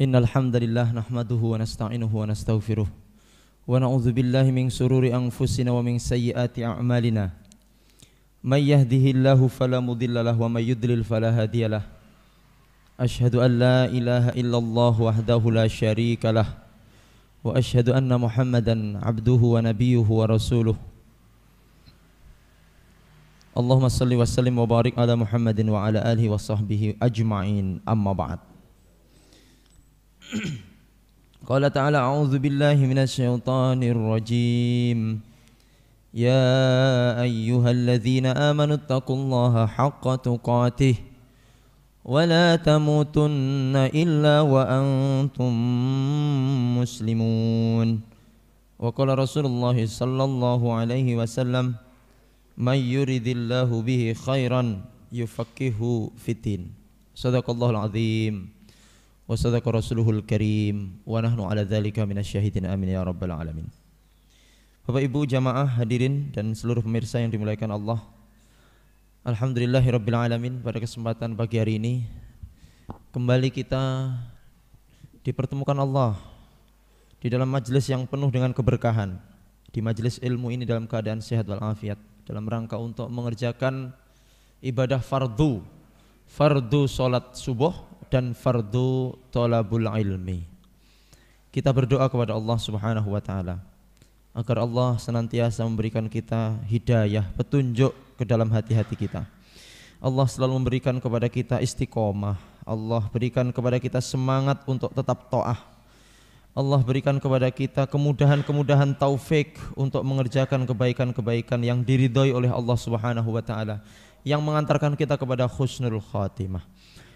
Innal hamdalillah nahmaduhu wa nasta'inuhu wa nastaghfiruh wa na'udzu billahi min shururi anfusina wa min sayyiati a'malina. May yahdihillahu fala mudilla lahu wa may yudlil fala hadiyalah. Asyhadu an la ilaha illallah wahdahu la syarika lah wa asyhadu anna Muhammadan abduhu wa nabiyyuhu wa rasuluh. Allahumma salli wa sallim wa barik ala Muhammadin wa ala alihi wa sahbihi ajma'in. Amma ba'd. Qala ta'ala a'udzu billahi minasy syaithanir rajim. Ya ayyuhalladzina amanu taqullaha haqqa tuqatih wa la tamutunna illa wa antum muslimun. Wa qala Rasulullah sallallahu alaihi wasallam may yuridillahu bihi khairan yufaqihu fiddin. Shadaqallahul azim. Wa sadaqa rasuluhul karim wa nahnu ala dzalika minasyahidin amin ya rabbal alamin. Bapak Ibu jamaah hadirin dan seluruh pemirsa yang dimuliakan Allah, alhamdulillahirabbil alamin. Pada kesempatan pagi hari ini kembali kita dipertemukan Allah di dalam majelis yang penuh dengan keberkahan, di majelis ilmu ini dalam keadaan sehat walafiat, dalam rangka untuk mengerjakan ibadah fardu salat subuh dan fardu thalabul ilmi. Kita berdoa kepada Allah Subhanahu wa taala agar Allah senantiasa memberikan kita hidayah, petunjuk ke dalam hati-hati kita. Allah selalu memberikan kepada kita istiqomah. Allah berikan kepada kita semangat untuk tetap taat. Allah berikan kepada kita kemudahan-kemudahan taufik untuk mengerjakan kebaikan-kebaikan yang diridhai oleh Allah Subhanahu wa taala, yang mengantarkan kita kepada husnul khatimah.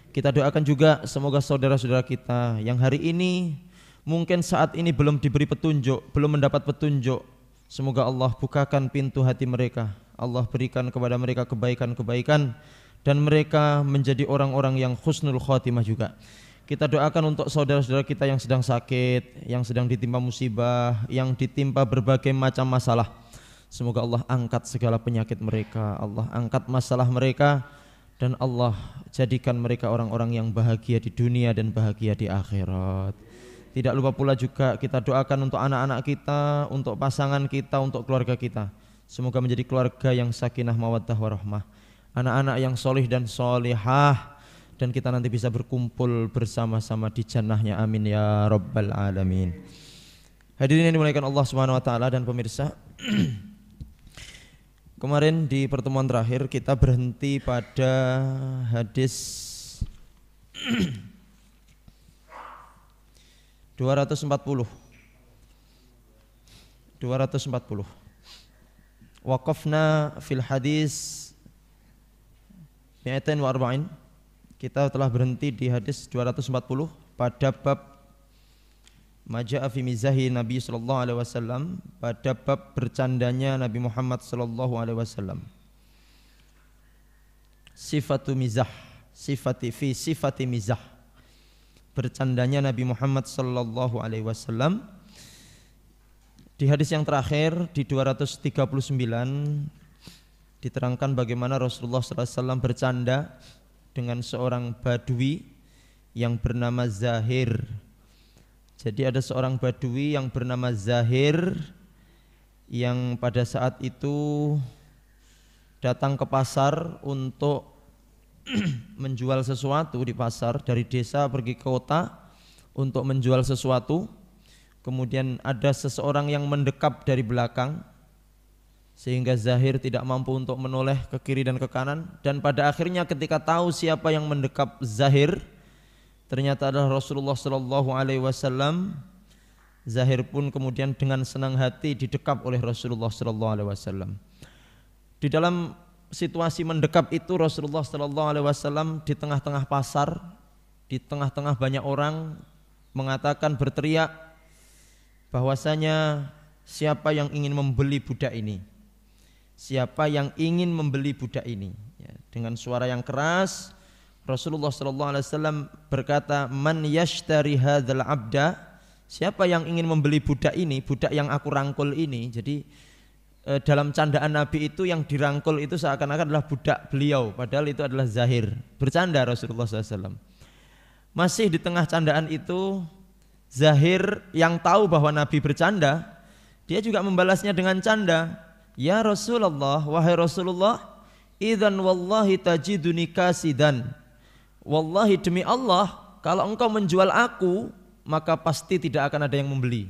Kita doakan juga semoga saudara-saudara kita yang hari ini mungkin saat ini belum diberi petunjuk, belum mendapat petunjuk, semoga Allah bukakan pintu hati mereka. Allah berikan kepada mereka kebaikan-kebaikan dan mereka menjadi orang-orang yang husnul khatimah juga. Kita doakan untuk saudara-saudara kita yang sedang sakit, yang sedang ditimpa musibah, yang ditimpa berbagai macam masalah. Semoga Allah angkat segala penyakit mereka, Allah angkat masalah mereka, dan Allah jadikan mereka orang-orang yang bahagia di dunia dan bahagia di akhirat. Tidak lupa pula juga kita doakan untuk anak-anak kita, untuk pasangan kita, untuk keluarga kita. Semoga menjadi keluarga yang sakinah mawaddah warahmah, anak-anak yang solih dan solihah, dan kita nanti bisa berkumpul bersama-sama di jannahnya, amin ya rabbal alamin. Hadirin yang dimuliakan Allah Subhanahu wa taala dan pemirsa, kemarin di pertemuan terakhir kita berhenti pada hadis 240. Waqafna fil hadis 240. Kita telah berhenti di hadis 240 pada bab Maja'a fi mizahi Nabi sallallahu alaihi wasallam, pada bab bercandanya Nabi Muhammad sallallahu alaihi wasallam. Sifatu mizah, sifati mizah. Bercandanya Nabi Muhammad sallallahu alaihi wasallam. Di hadis yang terakhir di 239 diterangkan bagaimana Rasulullah sallallahu alaihi wasallam bercanda dengan seorang badui yang bernama Zahir. Jadi ada seorang badui yang bernama Zahir yang pada saat itu datang ke pasar untuk menjual sesuatu di pasar, dari desa pergi ke kota untuk menjual sesuatu. Kemudian ada seseorang yang mendekap dari belakang sehingga Zahir tidak mampu untuk menoleh ke kiri dan ke kanan, dan pada akhirnya ketika tahu siapa yang mendekap Zahir, ternyata adalah Rasulullah sallallahu alaihi wasallam. Zahir pun kemudian dengan senang hati didekap oleh Rasulullah sallallahu alaihi wasallam. Di dalam situasi mendekap itu Rasulullah sallallahu alaihi wasallam di tengah-tengah pasar, di tengah-tengah banyak orang, mengatakan, berteriak bahwasanya siapa yang ingin membeli budak ini? Siapa yang ingin membeli budak ini? Ya, dengan suara yang keras Rasulullah sallallahu alaihi wasallam berkata, man yashtari hadzal abda, siapa yang ingin membeli budak ini, budak yang aku rangkul ini. Jadi dalam candaan Nabi itu yang dirangkul itu seakan-akan adalah budak beliau, padahal itu adalah Zahir. Bercanda Rasulullah sallallahu alaihi wasallam. Masih di tengah candaan itu, Zahir yang tahu bahwa Nabi bercanda, dia juga membalasnya dengan canda. Ya Rasulullah, wahai Rasulullah, idzan wallahi tajiduni kasidan. Wallahi demi Allah, kalau engkau menjual aku, maka pasti tidak akan ada yang membeli.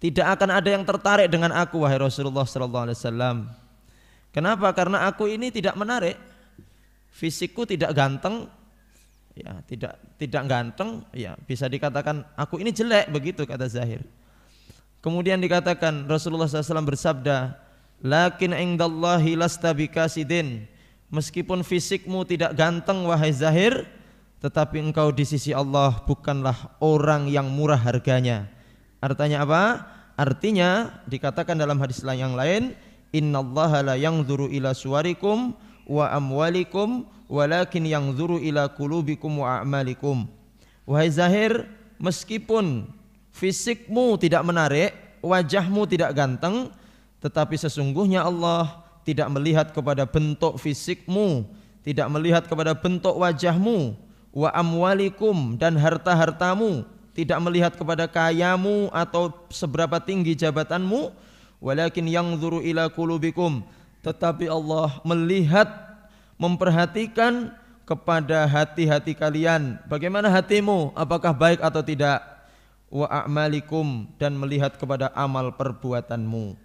Tidak akan ada yang tertarik dengan aku, wahai Rasulullah sallallahu alaihi wasallam. Kenapa? Karena aku ini tidak menarik. Fisikku tidak ganteng. Ya, tidak ganteng, ya bisa dikatakan aku ini jelek, begitu kata Zahir. Kemudian dikatakan Rasulullah SAW bersabda, lakin indallahi lasta bikasidin, meskipun fisikmu tidak ganteng wahai Zahir, tetapi engkau di sisi Allah bukanlah orang yang murah harganya. Artinya apa? Artinya dikatakan dalam hadis yang lain, innallaha la yanzuru ila suwarikum wa amwalikum walakin yanzuru ila qulubikum wa a'malikum. Wahai Zahir, meskipun fisikmu tidak menarik, wajahmu tidak ganteng, tetapi sesungguhnya Allah tidak melihat kepada bentuk fisikmu, tidak melihat kepada bentuk wajahmu, wa amwalikum, dan harta-hartamu, tidak melihat kepada kayamu atau seberapa tinggi jabatanmu, walakin yanzuru ila qulubikum, tetapi Allah melihat, memperhatikan kepada hati-hati kalian. Bagaimana hatimu? Apakah baik atau tidak? Wa a'malikum, dan melihat kepada amal perbuatanmu.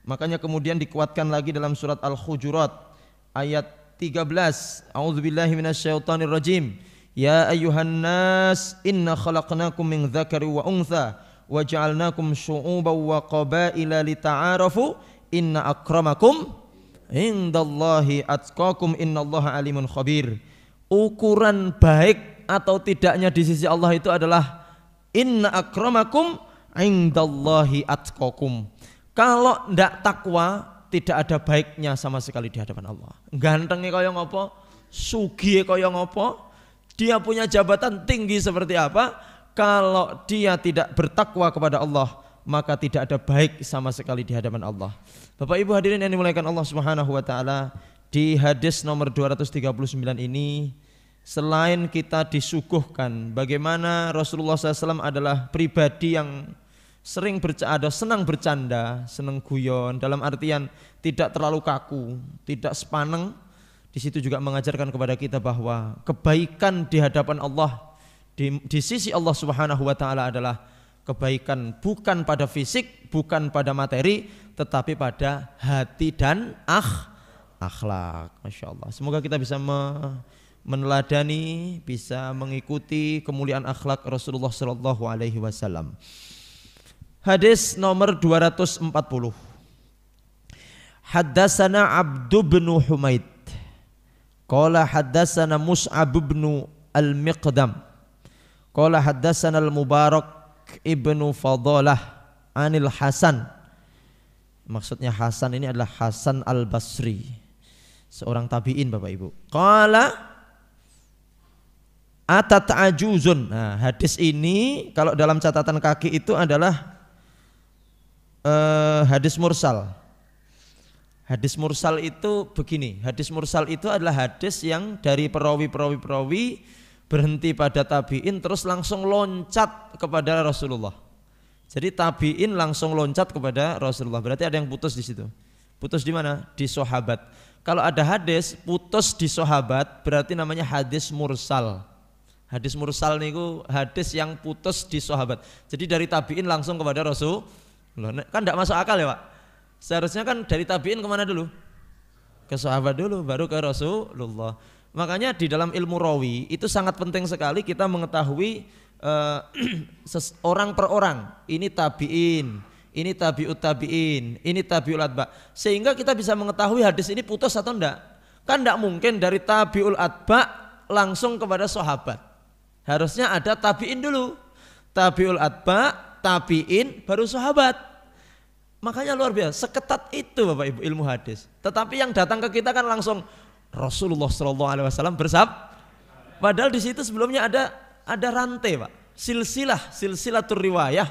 Makanya kemudian dikuatkan lagi dalam surat Al-Hujurat ayat 13. A'udzubillahi minasyaitonir rajim. Ya ayyuhan nas, inna khalaqnakum min dzakari wa untha wa ja'alnakum syu'uban wa qabaila lita'arafu inna akramakum indallahi atqakum innallaha alimun khabir. Ukuran baik atau tidaknya di sisi Allah itu adalah inna akramakum indallahi atqakum. Kalau ndak takwa, tidak ada baiknya sama sekali di hadapan Allah. Gantengnya kaya ngopo, sugih kaya ngopo, dia punya jabatan tinggi seperti apa, kalau dia tidak bertakwa kepada Allah, maka tidak ada baik sama sekali di hadapan Allah. Bapak Ibu hadirin yang dimuliakan Allah Subhanahu wa taala, di hadis nomor 239 ini selain kita disuguhkan bagaimana Rasulullah SAW adalah pribadi yang sering bercanda, senang bercanda, senang guyon, dalam artian tidak terlalu kaku, tidak sepaneng. Di situ juga mengajarkan kepada kita bahwa kebaikan di hadapan Allah, di sisi Allah Subhanahu wa taala adalah kebaikan bukan pada fisik, bukan pada materi, tetapi pada hati dan akhlak. Masya Allah. Semoga kita bisa meneladani, bisa mengikuti kemuliaan akhlak Rasulullah Sallallahu Alaihi Wasallam. Hadis nomor 240. Haddatsana Abdu bin Humaid. Qala haddatsana Mus'ab bin Al-Miqdam. Qala haddatsana Al-Mubarak ibnu Fadalah anil Hasan. Maksudnya Hasan ini adalah Hasan Al-Basri, seorang tabi'in Bapak Ibu. Qala atat ajuzun. Nah, hadis ini kalau dalam catatan kaki itu adalah hadis mursal. Hadis mursal itu begini, hadis mursal itu adalah hadis yang dari perawi berhenti pada tabi'in terus langsung loncat kepada Rasulullah. Jadi tabi'in langsung loncat kepada Rasulullah. Berarti ada yang putus di situ. Putus di mana? Di sahabat. Kalau ada hadis putus di sahabat berarti namanya hadis mursal. Hadis mursal niku hadis yang putus di sahabat. Jadi dari tabi'in langsung kepada Rasulullah. Kan tidak masuk akal ya Pak. Seharusnya kan dari tabi'in kemana dulu? Ke sahabat dulu, baru ke Rasulullah. Makanya di dalam ilmu rawi itu sangat penting sekali kita mengetahui orang per orang. Ini tabi'in, ini tabi'ut tabi'in, ini tabi'ul atba. Sehingga kita bisa mengetahui hadis ini putus atau enggak. Kan enggak mungkin dari tabi'ul atba langsung kepada sahabat. Harusnya ada tabi'in dulu. Tabi'ul atba, tabi'in, baru sahabat. Makanya luar biasa, seketat itu Bapak Ibu ilmu hadis. Tetapi yang datang ke kita kan langsung Rasulullah SAW bersabda. Padahal di situ sebelumnya ada rantai Pak, silsilatur riwayah.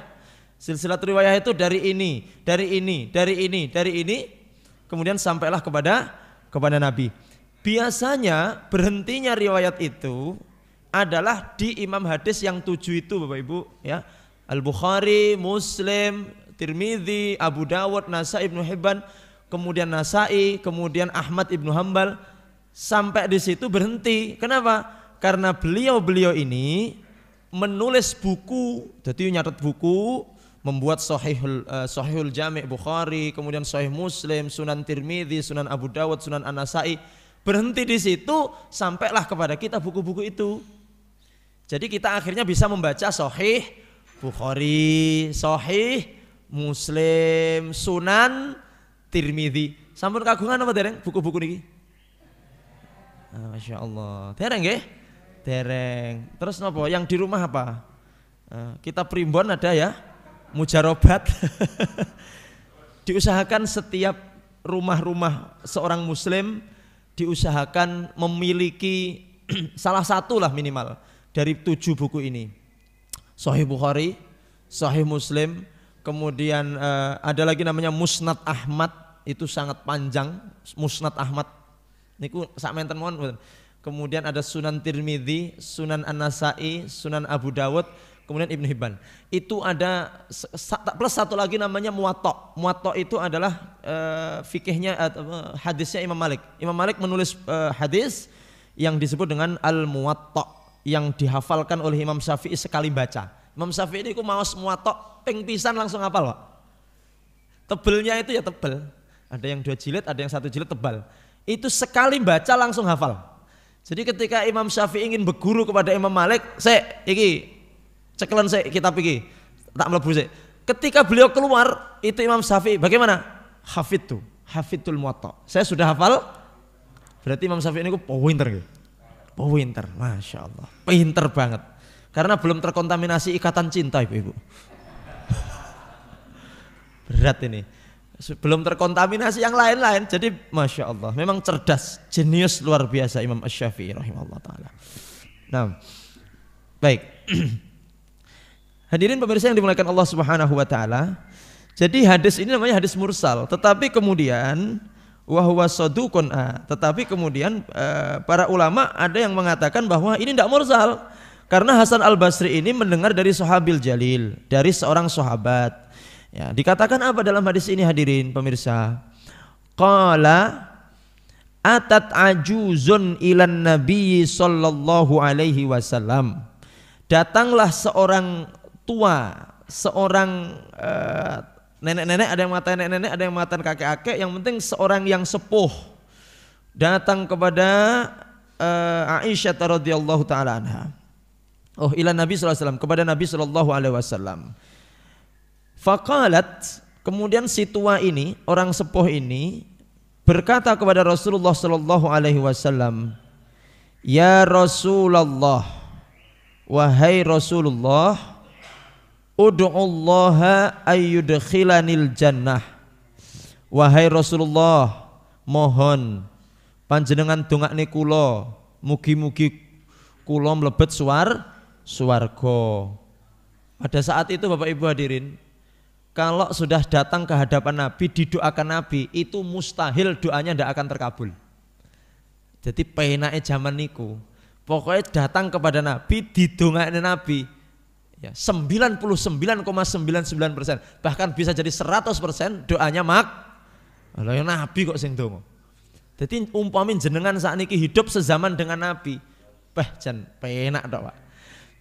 Silsilatur riwayah itu dari ini, kemudian sampailah kepada Nabi. Biasanya berhentinya riwayat itu adalah di imam hadis yang 7 itu Bapak Ibu ya. Al-Bukhari, Muslim, Tirmidzi, Abu Dawud, Nasai, Ibnu Hibban, kemudian Nasai, kemudian Ahmad Ibnu Hambal. Sampai di situ berhenti. Kenapa? Karena beliau-beliau ini menulis buku, jadi nyatet buku, membuat Sahihul Jami' Bukhari, kemudian Sahih Muslim, Sunan Tirmidzi, Sunan Abu Dawud, Sunan An-Nasai. Berhenti di situ, sampailah kepada kita buku-buku itu. Jadi kita akhirnya bisa membaca Sahih Bukhari, Sahih Muslim, Sunan Tirmidzi. Sampun kagungan apa dereng buku-buku niki? Masya Allah. Dereng nggih? Dereng. Terus napa? Yang di rumah apa? Kita primbon ada ya? Mujarobat. Diusahakan setiap rumah-rumah seorang muslim diusahakan memiliki salah satu lah minimal dari 7 buku ini. Sahih Bukhari, Sahih Muslim, kemudian ada lagi namanya Musnad Ahmad, itu sangat panjang. Musnad Ahmad niku sak menten mawon. Kemudian ada Sunan Tirmidzi, Sunan An-Nasai, Sunan Abu Dawud, kemudian Ibnu Hibban. Itu ada plus satu lagi namanya Muwatta. Muwatta itu adalah fikihnya hadisnya Imam Malik. Imam Malik menulis hadis yang disebut dengan Al-Muwatta, yang dihafalkan oleh Imam Syafi'i sekali baca. Imam Syafi'i ini maos Muwatta ping pisan langsung hafal, Pak. Tebelnya itu ya tebel. Ada yang 2 jilid, ada yang 1 jilid tebal. Itu sekali baca langsung hafal. Jadi ketika Imam Syafi'i ingin berguru kepada Imam Malik, iki cekelan kitab iki, tak mlebu sik. Ketika beliau keluar, itu Imam Syafi'i bagaimana? Hafidtul Muwatta. Saya sudah hafal. Berarti Imam Syafi'i ini pinter gitu. Pinter, Masya Allah. Pinter banget. Karena belum terkontaminasi ikatan cinta Ibu-ibu. Berat ini. Belum terkontaminasi yang lain-lain. Jadi Masya Allah. Memang cerdas. Jenius luar biasa Imam Asy-Syafi'i rahimahullah ta'ala. Nah, baik. Hadirin pemirsa yang dimuliakan Allah Subhanahu wa taala. Jadi hadis ini namanya hadis mursal, tetapi kemudian wa huwa saduqun. Tetapi kemudian para ulama ada yang mengatakan bahwa ini tidak mursal karena Hasan Al-Basri ini mendengar dari sahabil jalil, dari seorang sahabat. Ya, dikatakan apa dalam hadis ini hadirin pemirsa? Qala atat ajuzun ilan nabi sallallahu alaihi wasallam. Datanglah seorang tua, seorang nenek-nenek, ada yang mengatakan nenek-nenek, ada yang mengatakan kakek-kakek, yang penting seorang yang sepuh datang kepada Aisyah radhiyallahu taala anha. Ila Nabi sallallahu alaihi wasallam, kepada Nabi sallallahu alaihi wasallam. Faqalat, kemudian si tua ini, orang sepuh ini berkata kepada Rasulullah sallallahu alaihi wasallam, "Ya Rasulullah, wahai Rasulullah, ud'ullaha ayyudkhilanil jannah." Wahai Rasulullah, mohon panjenengan dongakne kula, mugi-mugi kula mlebet swarga. Pada saat itu Bapak Ibu hadirin, kalau sudah datang ke hadapan Nabi, didoakan Nabi, itu mustahil doanya tidak akan terkabul. Jadi penake zaman niku, pokoknya datang kepada Nabi, didongakne Nabi, ya, 99,99%, bahkan bisa jadi 100% doanya Lah ya Nabi kok sing donga. Jadi umpamin jenengan saat niki hidup sezaman dengan Nabi, jan penak tok, Pak.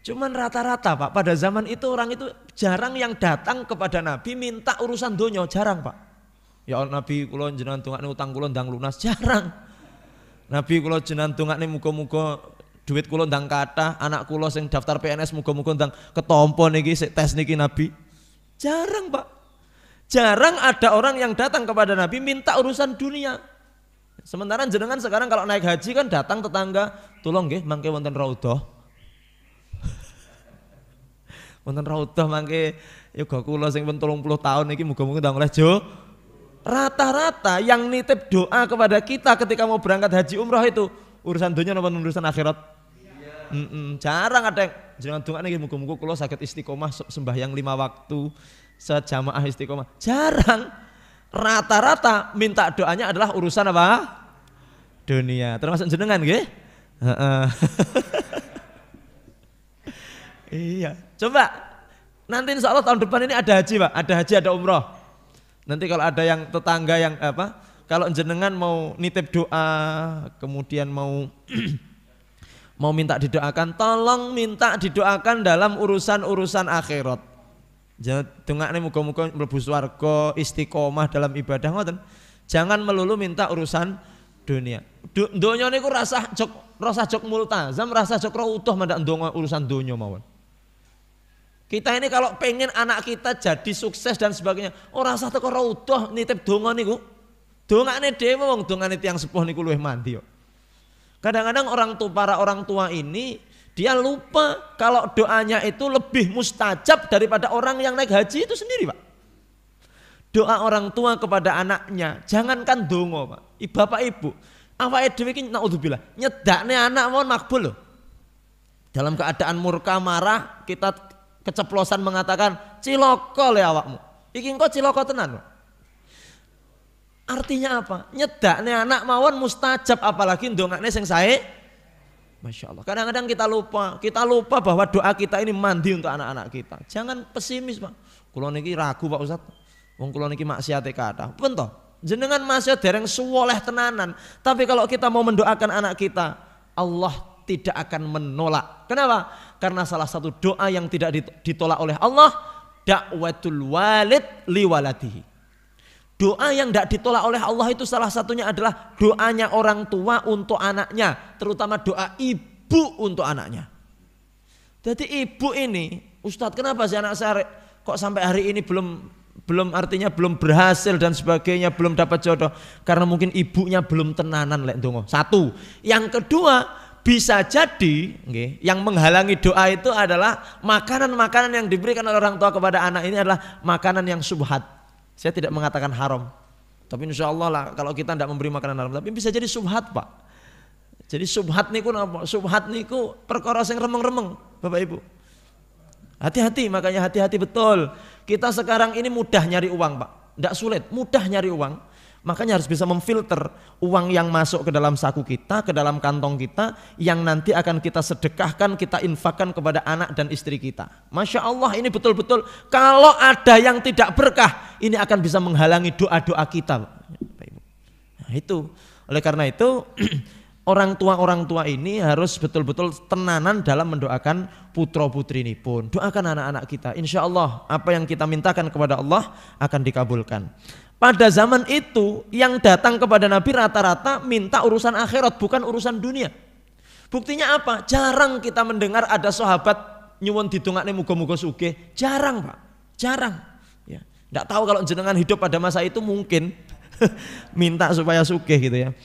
Cuman rata-rata Pak, pada zaman itu orang itu jarang yang datang kepada Nabi minta urusan donya, jarang Pak. Ya Nabi kula jenengan dongakne utang kula ndang lunas, jarang. Nabi kula jenengan dongakne muga-muga duit kula ndang kathah, anak kula sing daftar PNS muga-muga ndang ketompo niki sik tes niki Nabi. Jarang Pak. Jarang ada orang yang datang kepada Nabi minta urusan dunia. Sementara jenengan sekarang kalau naik haji kan datang tetangga, tolong nggih mangke wonten raudhah. Wonten raudhah mangke yoga kula sing pun 30 tahun niki muga-muga ndang oleh jo. Rata-rata yang nitip doa kepada kita ketika mau berangkat haji umroh itu urusan dunia napa urusan akhirat? Jarang ada yang jenengan dongakne nggih muga-muga kula saged istiqomah sembahyang 5 waktu sejamaah istiqomah. Jarang. Rata-rata minta doanya adalah urusan apa? Dunia. Termasuk jenengan nggih? Iya, coba nanti insya Allah tahun depan ini ada haji Pak, ada haji ada umroh. Nanti kalau ada yang tetangga yang apa, kalau jenengan mau nitip doa, kemudian mau mau minta didoakan, tolong minta didoakan dalam urusan-urusan akhirat. Jangan dongakne muga-muga mlebu swarga, istiqomah dalam ibadah ngoten. Jangan melulu minta urusan dunia. Donya niku rasa jok multazam, rasa jok ra utuh mandak ndonga urusan donya mawon. Kita ini kalau pengen anak kita jadi sukses dan sebagainya, ora usah teko ra utuh nitip donga niku. Dongane dhewe wong dongane tiyang sepuh niku luwih mandi kok. Kadang-kadang para orang tua ini dia lupa kalau doanya itu lebih mustajab daripada orang yang naik haji itu sendiri Pak. Doa orang tua kepada anaknya, jangankan donga Pak. Bapak ibu, awake dhewe iki naudzubillah, nyedakne anak mohon makbul loh. Dalam keadaan murka marah, kita keceplosan mengatakan cilaka le awakmu. Iki engko cilaka tenan Pak. Artinya apa? Nyedakne anak mawon mustajab apalagi ndongakne sing sae. Masya Allah. Kadang-kadang kita lupa bahwa doa kita ini mandi untuk anak-anak kita. Jangan pesimis Pak. Kula niki ragu Pak Ustaz. Wong kula niki maksiate kathah. Pun toh, jenengan masih dereng suwoleh tenanan. Tapi kalau kita mau mendoakan anak kita, Allah tidak akan menolak. Kenapa? Karena salah satu doa yang tidak ditolak oleh Allah, dakwatul walid liwaladihi. Doa yang tidak ditolak oleh Allah itu salah satunya adalah doanya orang tua untuk anaknya, terutama doa ibu untuk anaknya. Jadi ibu ini, Ustadz kenapa sih anak saya kok sampai hari ini belum artinya belum berhasil dan sebagainya, belum dapat jodoh? Karena mungkin ibunya belum tenanan lek ndonga. Satu. Yang kedua, bisa jadi yang menghalangi doa itu adalah makanan-makanan yang diberikan oleh orang tua kepada anak ini adalah makanan yang subhat. Saya tidak mengatakan haram, tapi insya Allah lah kalau kita tidak memberi makanan haram, tapi bisa jadi subhat Pak. Jadi subhat niku apa? Subhat niku perkara sing remeng-remeng Bapak Ibu. Hati-hati, makanya hati-hati betul. Kita sekarang ini mudah nyari uang Pak, tidak sulit, mudah nyari uang. Makanya harus bisa memfilter uang yang masuk ke dalam saku kita, ke dalam kantong kita, yang nanti akan kita sedekahkan, kita infakkan kepada anak dan istri kita. Masya Allah, ini betul-betul kalau ada yang tidak berkah, ini akan bisa menghalangi doa-doa kita. Nah, itu, oleh karena itu orang tua ini harus betul-betul tenanan dalam mendoakan putra putri ini pun. Doakan anak-anak kita, insya Allah apa yang kita mintakan kepada Allah akan dikabulkan. Pada zaman itu yang datang kepada Nabi rata-rata minta urusan akhirat bukan urusan dunia. Buktinya apa? Jarang kita mendengar ada sahabat nyuwun didongakne muga-muga sugih. Jarang Pak, jarang. Ya, enggak tahu kalau jenengan hidup pada masa itu mungkin minta supaya sugih gitu ya.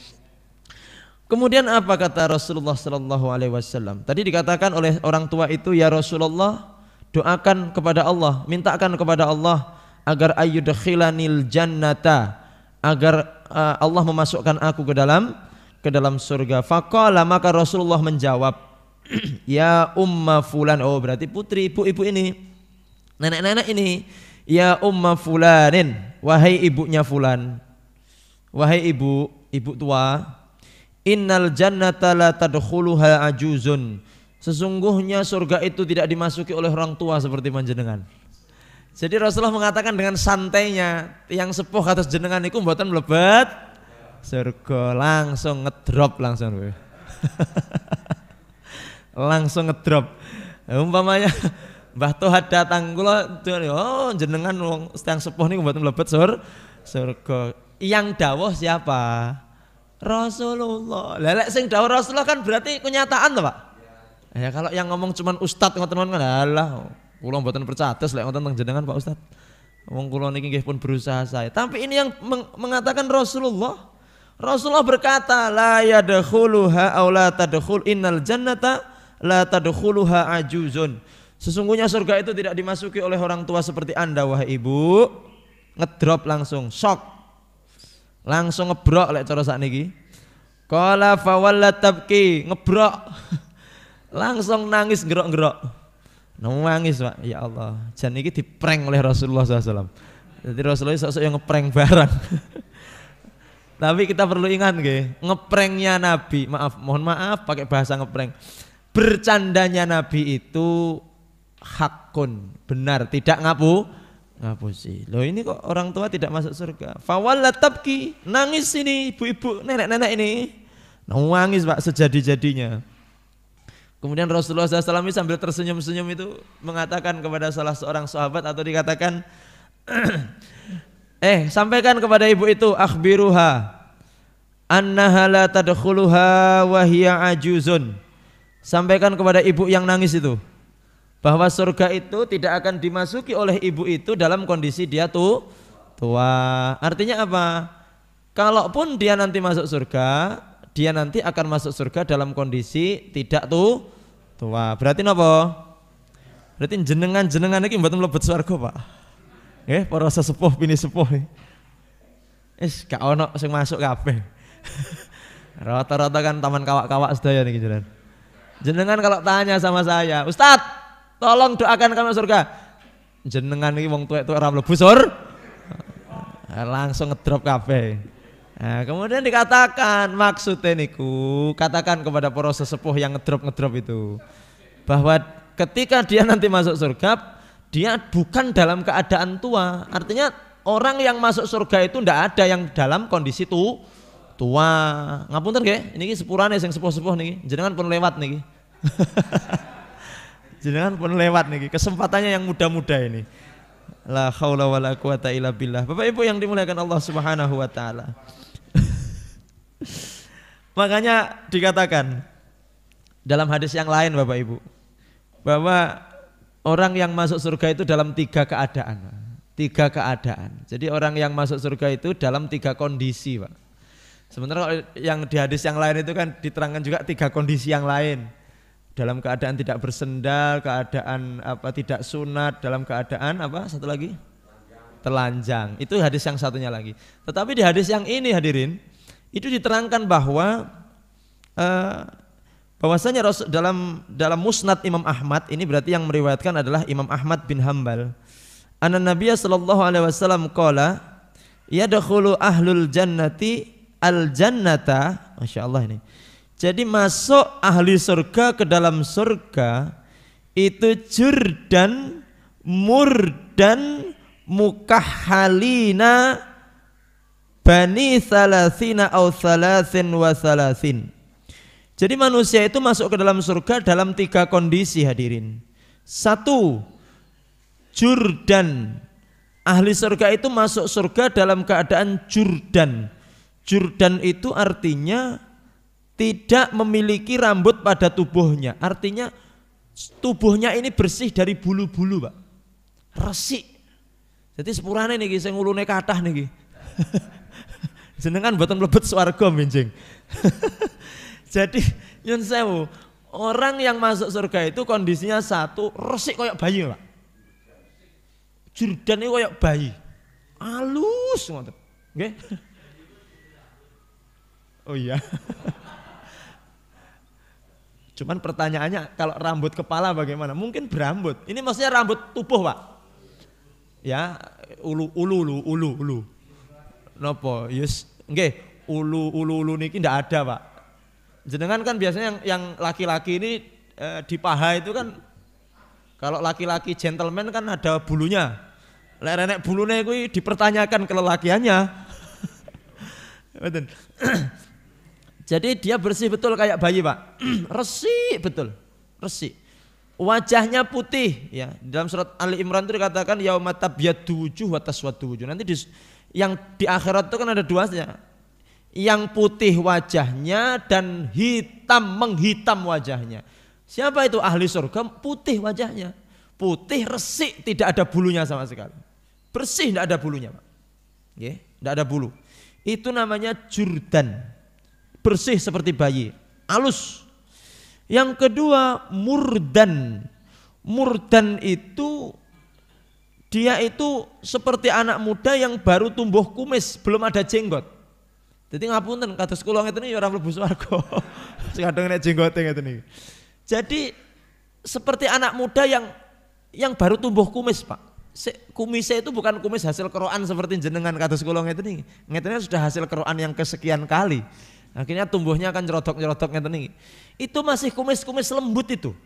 Kemudian apa kata Rasulullah Sallallahu Alaihi Wasallam? Tadi dikatakan oleh orang tua itu, ya Rasulullah, doakan kepada Allah, mintakan kepada Allah agar ayyudkhilanil jannata, agar Allah memasukkan aku ke dalam surga. Faqala, maka Rasulullah menjawab, ya umma fulan, oh berarti putri ibu-ibu ini, nenek-nenek ini, ya umma fulanin, wahai ibunya fulan, wahai ibu tua, innal jannata la tadkhuluha ajuzun, sesungguhnya surga itu tidak dimasuki oleh orang tua seperti panjenengan. Jadi Rasulullah mengatakan dengan santainya, yang sepuh atas jenengan iku mboten mlebet surga, langsung ngedrop langsung. Langsung ngedrop. Umpamanya Mbah Tohat datang kula, oh jenengan wong yang sepuh niku mboten mlebet surga. Yang dawuh siapa? Rasulullah. Lah lek sing dawuh Rasulullah kan berarti kenyataan toh, Pak? Ya kalau yang ngomong cuman ustaz ngoten-ngoten alah. Kula mboten percados lek wonten teng jenengan Pak Ustaz. Wong kula niki nggih pun berusaha saya. Tapi ini yang mengatakan Rasulullah. Rasulullah berkata, la yadkhuluha aw la tadkhul innal jannata la tadkhuluha ajuzun. Sesungguhnya surga itu tidak dimasuki oleh orang tua seperti Anda wahai ibu. Ngedrop langsung, shock. Langsung ngebrok lek cara sakniki. Qala fa wallat tabki, ngebrok. Langsung nangis gerok-gerok. Nangis Pak, ya Allah. Jan iki diprank oleh Rasulullah SAW. Jadi Rasulullah sok-sok yang ngeprank barang. Tapi kita perlu ingat nggih, ngepranknya Nabi, mohon maaf pakai bahasa ngeprank. Bercandanya Nabi itu hakun, benar, tidak ngapusi. Loh ini kok orang tua tidak masuk surga. Fawallat tabki, nangis ini ibu-ibu, nenek-nenek ini. Nangis Pak sejadi-jadinya. Kemudian Rasulullah SAW sambil tersenyum-senyum itu mengatakan kepada salah seorang sahabat atau dikatakan, sampaikan kepada ibu itu, akhbiruha annaha la tadkhuluha wa hiya ajuzun. Sampaikan kepada ibu yang nangis itu bahwa surga itu tidak akan dimasuki oleh ibu itu dalam kondisi dia tua. Artinya apa? Kalaupun dia nanti masuk surga, dia nanti akan masuk surga dalam kondisi tidak tua. Berarti napa? Berarti jenengan iki mboten mlebet swarga, Pak. Nggih, para sesepuh bini sepuh. Gak ono sing masuk kabeh. Rata-rata kan taman kawak-kawak sedaya niki jenengan. Jenengan kalau tanya sama saya, "Ustaz, tolong doakan kami surga." Jenengan iki wong tuwek-tuwek ora mlebu langsung ngedrop kabeh. Nah, kemudian dikatakan maksudnya niku, katakan kepada para sesepuh yang ngedrop itu bahwa ketika dia nanti masuk surga, dia bukan dalam keadaan tua. Artinya orang yang masuk surga itu ndak ada yang dalam kondisi tua. Ngapunten nggih, niki sepurane sing sepuh-sepuh niki, jenengan pun lewat niki. Jenengan pun lewat niki, kesempatannya yang muda-muda ini. La haula wala quwata illa billah. Bapak Ibu yang dimuliakan Allah Subhanahu wa taala. Makanya dikatakan dalam hadis yang lain Bapak Ibu bahwa orang yang masuk surga itu dalam 3 keadaan. 3 keadaan. Jadi orang yang masuk surga itu dalam 3 kondisi, Pak. Sementara kalau yang di hadis yang lain itu kan diterangkan juga 3 kondisi yang lain. Dalam keadaan tidak bersendal, keadaan tidak sunat, dalam keadaan satu lagi? Telanjang. Itu hadis yang satunya lagi. Tetapi di hadis yang ini hadirin, itu diterangkan bahwa bahwasanya dalam Musnad Imam Ahmad, ini berarti yang meriwayatkan adalah Imam Ahmad bin Hambal. Anna Nabiya sallallahu alaihi wasallam qala yadkhulu ahlul jannati al jannata. Masyaallah ini. Jadi masuk ahli surga ke dalam surga itu jurdan murdan mukahhalina bani salasina au salasin wa salasin. Jadi manusia itu masuk ke dalam surga dalam 3 kondisi hadirin. 1, jurdan. Ahli surga itu masuk surga dalam keadaan jurdan. Jurdan itu artinya tidak memiliki rambut pada tubuhnya. Artinya tubuhnya ini bersih dari bulu-bulu, Pak. Resik. Jadi sepurane niki sing ulune kathah niki. Jenengan mboten mlebet swarga benjing. Jadi nyun sewu, orang yang masuk surga itu kondisinya 1, resik kayak bayi, Pak. Jurdan iki kayak bayi. Halus ngoten. Nggih. Oh iya. Cuman pertanyaannya kalau rambut kepala bagaimana? Mungkin berambut. Ini maksudnya rambut tubuh, Pak. Ya, ulu. Nopo? Yes, nggih, ulu niki ndak ada, Pak. Jenengan kan biasanya yang laki-laki ini di paha itu kan kalau laki-laki gentleman kan ada bulunya. Lek renek bulune kuwi dipertanyakan kelelakiannya. Betul. Jadi dia bersih betul kayak bayi, Pak. Resik betul. Resik. Wajahnya putih ya. Dalam surat Ali Imran itu dikatakan yauma tabyaddu wujuh wa taswaddu wujuh. Nanti yang di akhirat itu kan ada 2-nya. Yang putih wajahnya dan menghitam wajahnya. Siapa itu ahli surga? Putih wajahnya. Putih resik, tidak ada bulunya sama sekali. Bersih, tidak ada bulunya, Pak. Nggih, tidak ada bulu. Itu namanya jurdan. Bersih seperti bayi, halus. Yang kedua murdan. Murdan itu dia itu seperti anak muda yang baru tumbuh kumis, belum ada jenggot. Jadi ngapunten kados kula ngeten iki ora mlebu swarga. Kadang nek jenggote ngeten iki. Jadi seperti anak muda yang baru tumbuh kumis, Pak. Kumisnya itu bukan kumis hasil keroan seperti jenengan kados kula ngeten iki. Ngetennya sudah hasil keroan yang kesekian kali. Akhirnya tumbuhnya akan nyerodok-nyerodok ngeten iki. Itu masih kumis-kumis lembut itu.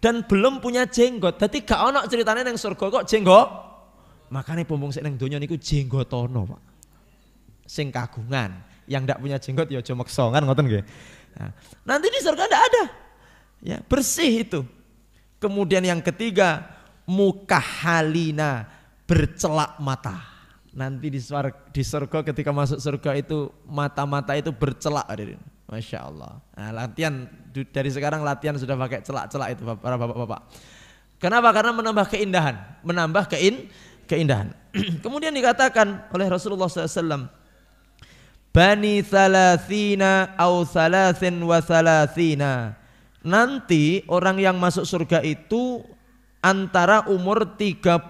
dan belum punya jenggot. Dadi gak ono ceritane nang surga kok jenggot. Makanya bombong sik nang donya niku jenggotono, Pak. Sing kagungan, yang ndak punya jenggot ya aja meksa kan ngoten nggih. Nah, nanti di surga ndak ada. Ya, bersih itu. Kemudian yang ketiga, mukahalina, bercelak mata. Nanti di surga ketika masuk surga itu mata-mata itu bercelak, hadirin. Masya Allah. Nah, latihan dari sekarang latihan sudah pakai celak-celak itu para bapak-bapak. Kenapa? Karena menambah keindahan, keindahan. Kemudian dikatakan oleh Rasulullah SAW, Bani thalathina au thalathin wa thalathina. Nanti orang yang masuk surga itu antara umur 30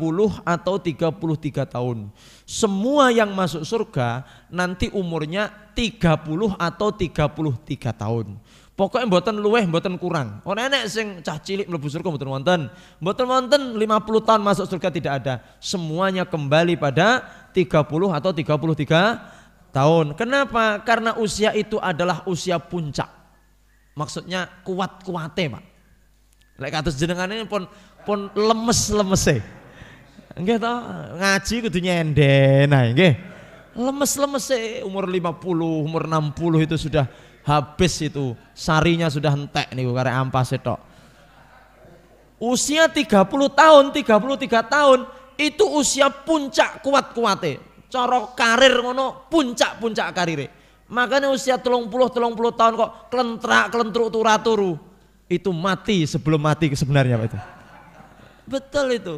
atau 33 tahun. Semua yang masuk surga nanti umurnya 30 atau 33 tahun. Pokoknya mboten luweh, mboten kurang. Ora enek sing cah cilik mlebu surga mboten wonten. Mboten wonten 50 tahun masuk surga tidak ada. Semuanya kembali pada 30 atau 33 tahun. Kenapa? Karena usia itu adalah usia puncak. Maksudnya kuat-kuate, Pak. Lek kados jenengan ini pun lemes-lemese. Nggih to, ngaji kudu nyenden ae nggih. Lemes-lemese umur 50, umur 60 itu sudah habis itu. Sarinya sudah entek niku karek ampas tok. Usia 30 tahun, 33 tahun itu usia puncak kuat-kuate. Cara karir ngono puncak-puncak karire. Makanya usia 30 tahun kok kelentrak-kelentruk turu. Itu mati sebelum mati sebenarnya Pak itu. Betul itu.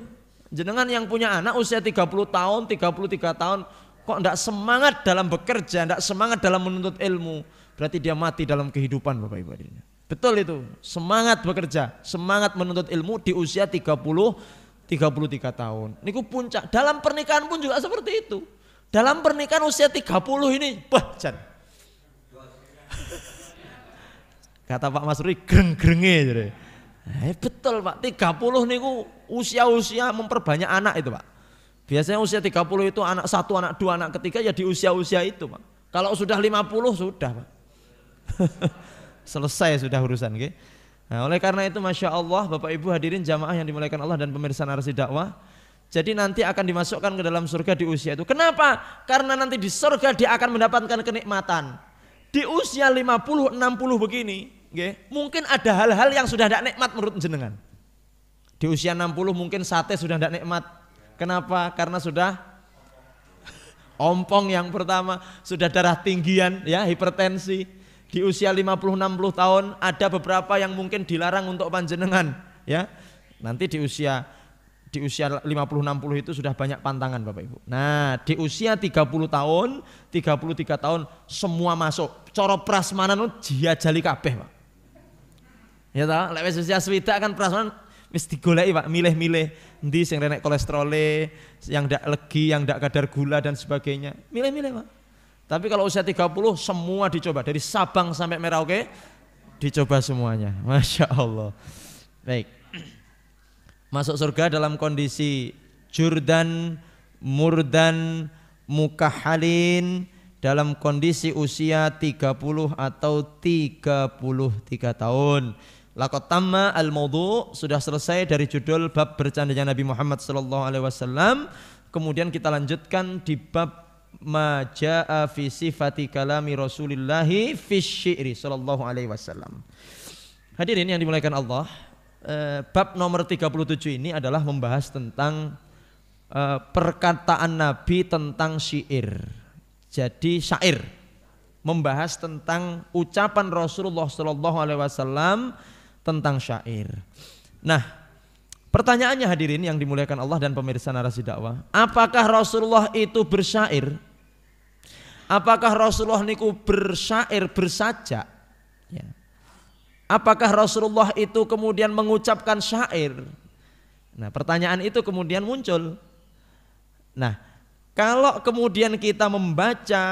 Jenengan yang punya anak usia 30 tahun, 33 tahun kok enggak semangat dalam bekerja, enggak semangat dalam menuntut ilmu, berarti dia mati dalam kehidupan Bapak Ibu hadirin. Betul itu. Semangat bekerja, semangat menuntut ilmu di usia 33 tahun. Niku puncak. Dalam pernikahan pun juga seperti itu. Dalam pernikahan usia 30 ini, jan. Kata Pak Mas Rui, greng-grenge jadi. Betul Pak, 30 niku usia-usia memperbanyak anak itu Pak. Biasanya usia 30 itu anak 1, anak 2, anak ketiga ya di usia-usia itu Pak. Kalau sudah 50 sudah Pak. Selesai sudah urusan okay? Nah, oleh karena itu Masya Allah Bapak Ibu hadirin jamaah yang dimuliakan Allah dan pemirsa Narasi Dakwah, jadi nanti akan dimasukkan ke dalam surga di usia itu. Kenapa? Karena nanti di surga dia akan mendapatkan kenikmatan. Di usia 50, 60 begini okay? Mungkin ada hal-hal yang sudah tidak nikmat menurut jenengan. Di usia 60 mungkin sate sudah tidak nikmat. Kenapa? Karena sudah ompong yang pertama, sudah darah tinggian, ya, hipertensi. Di usia 50-60 tahun ada beberapa yang mungkin dilarang untuk panjenengan, ya. Nanti di usia 50-60 itu sudah banyak pantangan Bapak Ibu. Nah, di usia 30 tahun, 33 tahun semua masuk. Coro prasmanan diajali kabeh, Pak. Ya ta, lek wis usia swidak kan prasmanan wis digoleki Pak, milih-milih endi sing renek kolesterole, yang ndak legi, yang ndak kadar gula dan sebagainya. Milih-milih Pak. Tapi kalau usia 30 semua dicoba dari Sabang sampai Merauke dicoba semuanya. Masya Allah. Baik. Masuk surga dalam kondisi jurdan, murdan, mukahalin, dalam kondisi usia 30 atau 33 tahun. Laqad tamma al-maudhu, sudah selesai dari judul bab bercandanya Nabi Muhammad SAW. Kemudian kita lanjutkan di bab ma jaa fi sifati kalami Rasulillahi fi syi'ri sallallahu alaihi wasallam. Hadirin yang dimuliakan Allah, bab nomor 37 ini adalah membahas tentang perkataan Nabi tentang syair. Jadi syair membahas tentang ucapan Rasulullah sallallahu alaihi wasallam tentang syair. Nah, pertanyaannya hadirin yang dimuliakan Allah dan pemirsa Narasi Dakwah, apakah Rasulullah itu bersyair? Apakah Rasulullah niku bersyair, bersajak? Ya. Apakah Rasulullah itu kemudian mengucapkan syair? Nah, pertanyaan itu kemudian muncul. Nah, kalau kemudian kita membaca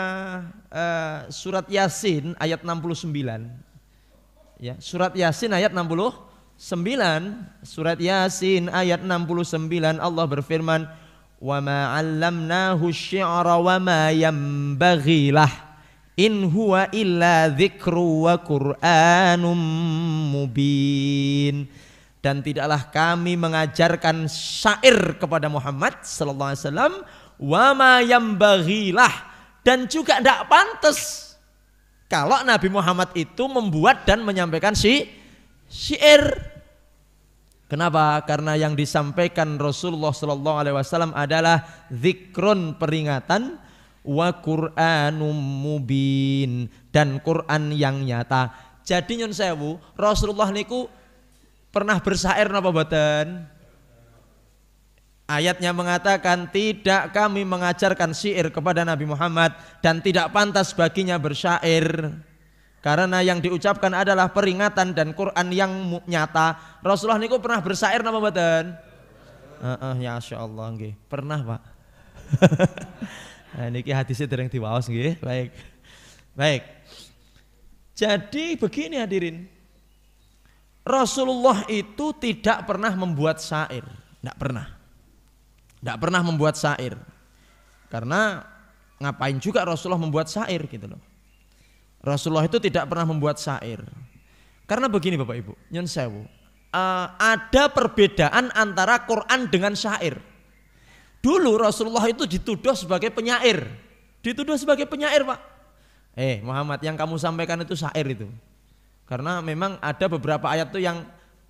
surat Yasin ayat 69, ya, surat Yasin ayat 69, surat Yasin ayat 69 Allah berfirman, wa ma 'allamnahu syi'ra wa ma yanbaghi lah in huwa illa dzikru wa qur'anum mubin. dan tidaklah kami mengajarkan syair kepada Muhammad sallallahu alaihi wasallam, wa ma yambaghilah, dan juga tidak pantas kalau Nabi Muhammad itu membuat dan menyampaikan syair. Kenapa? Karena yang disampaikan Rasulullah sallallahu alaihi wasallam adalah zikrun, peringatan, wa Qur'anum mubin, dan Quran yang nyata. Jadi nyun sewu, Rasulullah niku pernah bersair napa mboten? Ayatnya mengatakan tidak kami mengajarkan syair kepada Nabi Muhammad dan tidak pantas baginya bersyair. Karena yang diucapkan adalah peringatan dan Quran yang nyata. Rasulullah niku pernah bersair napa mboten? Ya insyaallah nggih. Pernah, Pak. Nah, niki hadisnya dereng diwaos nggih. Baik. Jadi begini hadirin. Rasulullah itu tidak pernah membuat syair, tidak pernah membuat syair. Karena ngapain juga Rasulullah membuat syair gitu loh. Rasulullah itu tidak pernah membuat syair. Karena begini Bapak Ibu, nyun sewu, ada perbedaan antara Quran dengan syair. Dulu Rasulullah itu dituduh sebagai penyair, Pak. Muhammad, yang kamu sampaikan itu syair itu. Karena memang ada beberapa ayat itu yang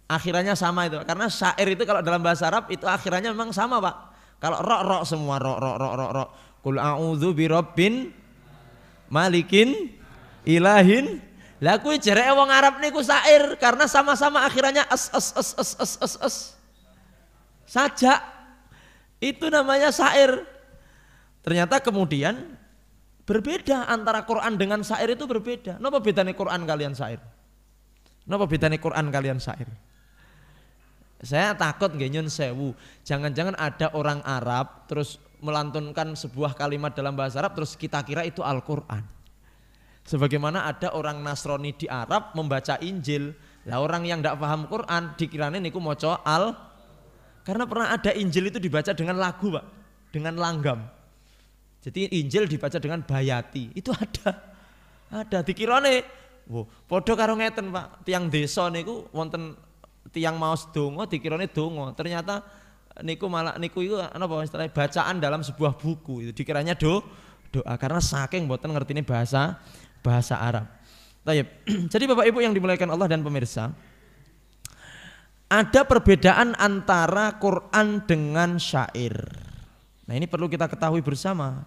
akhirannya sama itu. Karena syair itu kalau dalam bahasa Arab itu akhirannya memang sama, Pak. Kalau rok semua rok. Qul a'udzu birabbin malikin ilahin. Lah kuwi jereke wong Arab niku syair karena sama-sama akhirannya as. Sajak. Itu namanya syair. Ternyata kemudian berbeda antara Quran dengan syair itu berbeda. Napa bedane Quran kalian syair? Saya takut nggih nyun sewu, jangan-jangan ada orang Arab terus melantunkan sebuah kalimat dalam bahasa Arab terus kita kira itu Al-Qur'an. Sebagaimana ada orang Nasrani di Arab membaca Injil, lah orang yang tidak paham Quran dikiranya niku maca karena pernah ada Injil itu dibaca dengan lagu, Pak, dengan langgam. Jadi Injil dibaca dengan bayati, itu ada dikirane, podo karo ngeten, Pak, tiang desa niku wonten tiang maos donga dikirane donga, ternyata niku iku napa istilahnya bacaan dalam sebuah buku, itu dikiranya doa karena saking mboten ngertine bahasa Arab. Baik. Jadi Bapak Ibu yang dimuliakan Allah dan pemirsa, ada perbedaan antara Quran dengan syair. Nah, ini perlu kita ketahui bersama.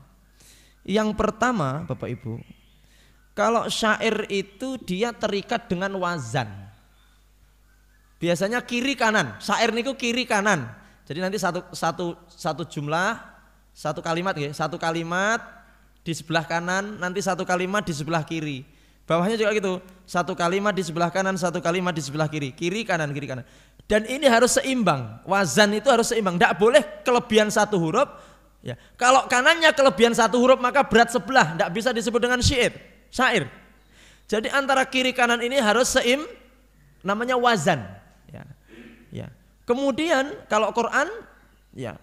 Yang pertama, Bapak Ibu, kalau syair itu dia terikat dengan wazan. Biasanya kiri kanan, syair niku kiri kanan. Jadi nanti satu jumlah, satu kalimat ya, satu kalimat di sebelah kanan, nanti satu kalimat di sebelah kiri. Bawahnya juga gitu, satu kalimat di sebelah kanan, satu kalimat di sebelah kiri, kiri kanan. Dan ini harus seimbang, wazan itu harus seimbang, tidak boleh kelebihan satu huruf. Ya. Kalau kanannya kelebihan satu huruf maka berat sebelah, tidak bisa disebut dengan syair. Jadi antara kiri kanan ini harus namanya wazan. Ya. Kemudian kalau Quran, ya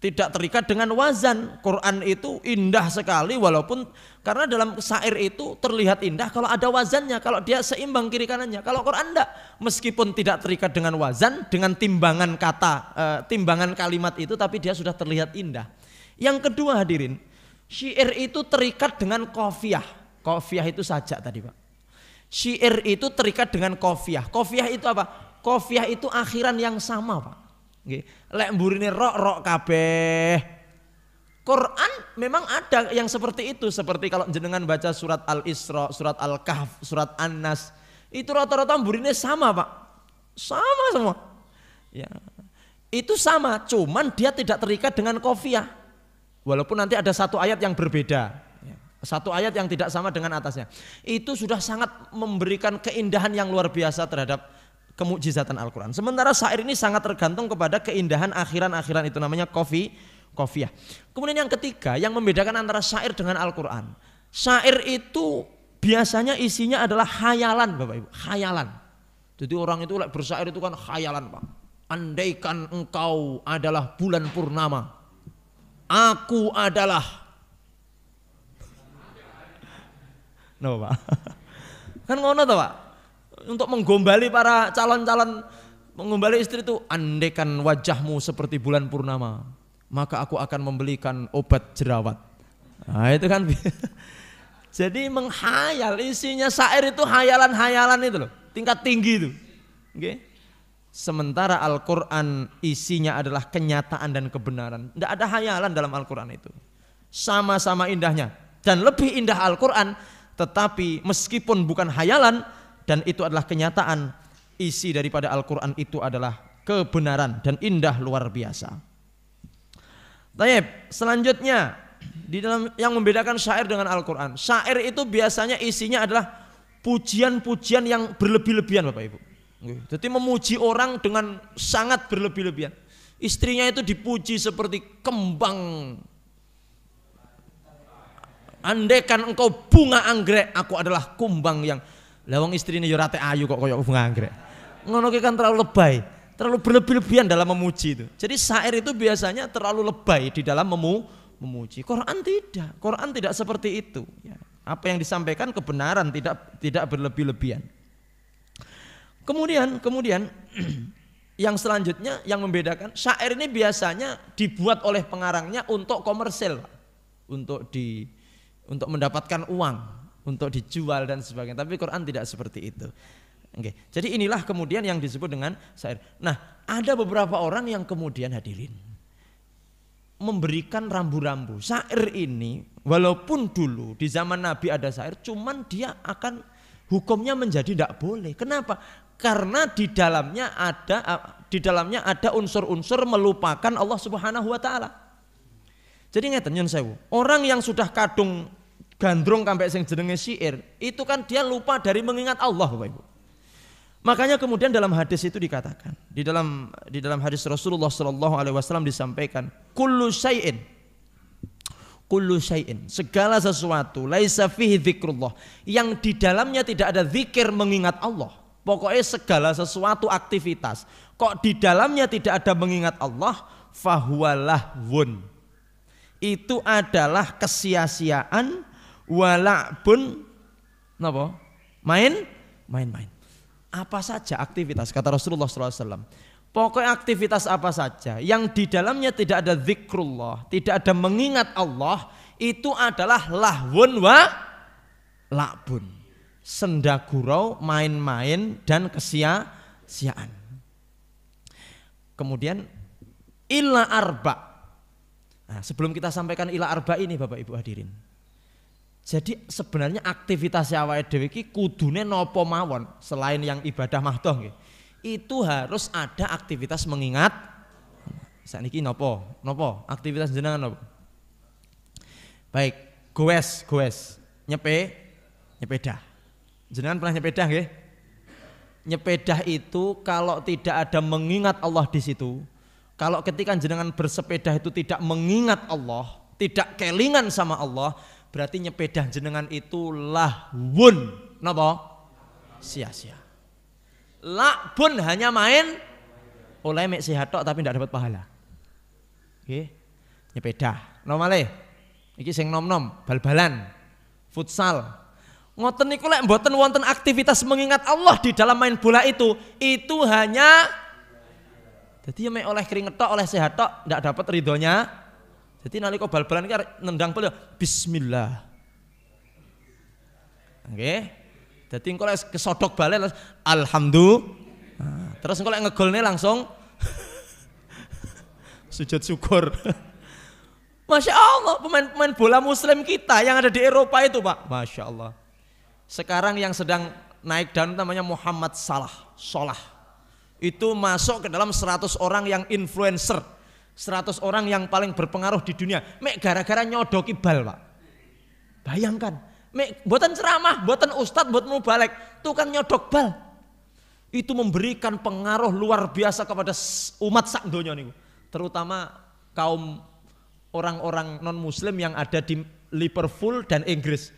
tidak terikat dengan wazan. Quran itu indah sekali walaupun karena dalam syair itu terlihat indah kalau ada wazannya, kalau dia seimbang kiri kanannya. Kalau Quran enggak, meskipun tidak terikat dengan wazan, dengan timbangan kata, timbangan kalimat itu, tapi dia sudah terlihat indah. Yang kedua hadirin, syair itu terikat dengan qafiyah. Qafiyah itu sajak tadi, Pak. Syair itu terikat dengan qafiyah. Qafiyah itu apa? Qafiyah itu akhiran yang sama, Pak. Lek mburine rok kabeh. Quran memang ada yang seperti itu, seperti kalau jenengan baca surat Al-Isra, surat Al-Kahf, surat An-Nas, itu rata-rata mburine sama, Pak. Sama semua. Ya. Itu sama, cuman dia tidak terikat dengan qafiyah. Walaupun nanti ada satu ayat yang berbeda. Satu ayat yang tidak sama dengan atasnya. Itu sudah sangat memberikan keindahan yang luar biasa terhadap kemukjizatan Al-Quran. Sementara syair ini sangat tergantung kepada keindahan akhiran-akhiran, itu namanya qafiyah. Kemudian yang ketiga yang membedakan antara syair dengan Al-Quran. Syair itu biasanya isinya adalah khayalan, Bapak Ibu, khayalan. Jadi orang itu bersyair itu kan khayalan, Pak. Andaikan engkau adalah bulan purnama, aku adalah Pak. Kan ngono toh, Pak. Untuk menggombali para calon-calon Mengombali istri itu, andaikan wajahmu seperti bulan purnama, maka aku akan membelikan obat jerawat. Nah itu kan. Jadi menghayal, isinya syair itu hayalan-hayalan itu loh, tingkat tinggi itu. Okay? Sementara Al-Quran isinya adalah kenyataan dan kebenaran. Tidak ada hayalan dalam Al-Quran itu. Sama-sama indahnya. Dan lebih indah Al-Quran, tetapi meskipun bukan hayalan dan itu adalah kenyataan, isi daripada Al-Quran itu adalah kebenaran dan indah luar biasa. Baik, selanjutnya di dalam yang membedakan syair dengan Al-Quran. Syair itu biasanya isinya adalah pujian-pujian yang berlebih-lebihan Bapak Ibu. Jadi memuji orang dengan sangat berlebih-lebihan. Istrinya itu dipuji seperti kembang. Andaikan engkau bunga anggrek, aku adalah kumbang yang lawang istrinya yo rate ayu kok koyo bunga anggrek. Ngono ki kan terlalu lebay, terlalu berlebih-lebihan dalam memuji itu. Jadi syair itu biasanya terlalu lebay di dalam memuji. Quran tidak seperti itu. Ya. Apa yang disampaikan kebenaran, tidak berlebih-lebihan. Kemudian yang selanjutnya yang membedakan syair ini biasanya dibuat oleh pengarangnya untuk komersil, untuk mendapatkan uang, untuk dijual dan sebagainya. Tapi Quran tidak seperti itu. Oke. Jadi inilah kemudian yang disebut dengan syair. Nah, ada beberapa orang yang kemudian hadirin memberikan rambu-rambu. Syair ini walaupun dulu di zaman Nabi ada syair, cuman dia akan hukumnya menjadi tidak boleh. Kenapa? Karena di dalamnya ada unsur-unsur melupakan Allah Subhanahu wa taala. Jadi ngeten nyun sewu, orang yang sudah kadung gandrung sampai sing jenenge syair, itu kan dia lupa dari mengingat Allah, Bapak Ibu. Makanya kemudian dalam hadis itu dikatakan, di dalam hadis Rasulullah sallallahu alaihi wasallam disampaikan, kullu syai'in, segala sesuatu laisa fihi dzikrullah, yang di dalamnya tidak ada zikir mengingat Allah. Pokoknya segala sesuatu aktivitas kok di dalamnya tidak ada mengingat Allah, fahuwa lahwun, itu adalah kesia-siaan, wala'bun, napa? Main-main. Apa saja aktivitas, kata Rasulullah SAW. Pokoknya aktivitas apa saja yang di dalamnya tidak ada zikrullah, tidak ada mengingat Allah, itu adalah lahwun wa la'bun. Senda gurau, main-main dan kesia-siaan. Kemudian illa arba. Nah, sebelum kita sampaikan illa arba ini Bapak Ibu hadirin. Jadi sebenarnya aktivitas awake dhewe iki kudune napa mawon selain yang ibadah mahdoh nggih. Itu harus ada aktivitas mengingat. Sakniki napa aktivitas jenengan napa? Baik, goes, nyepeda. Jenengan pernah nyepeda nggih? Nyepeda itu kalau tidak ada mengingat Allah di situ, kalau ketika jenengan bersepeda itu tidak mengingat Allah, tidak kelingan sama Allah, berarti nyepeda jenengan itu lahwun, napa? Sia-sia. La'bun hanya main, oleh mek sehat tok tapi tidak dapat pahala. Nggih. Nyepeda. Nomale. Iki sing nom-nom, bal-balan, futsal. Ngoten niku lek mboten wonten aktivitas mengingat Allah di dalam main bola itu hanya jadi mek oleh keringet tok, oleh sehat tok, ndak dapat ridhonya. Jadi nalika bal-balan iki nendang bola bismillah. Nggih. Dadi engko lek kesodok bale alhamdulillah. Nah, terus engko lek ngegolne langsung sujud syukur. Masya Allah, pemain bola muslim kita yang ada di Eropa itu Pak, Masya Allah. Sekarang yang sedang naik daun namanya Muhammad Salah. Itu masuk ke dalam 100 orang yang influencer, 100 orang yang paling berpengaruh di dunia. Mek gara-gara nyodoki bal Pak. Bayangkan, mek buatan ceramah, buatan ustadz, buat mubalek, tukang nyodok bal. Itu memberikan pengaruh luar biasa kepada umat sak donya niku. Terutama kaum orang-orang non muslim yang ada di Liverpool dan Inggris.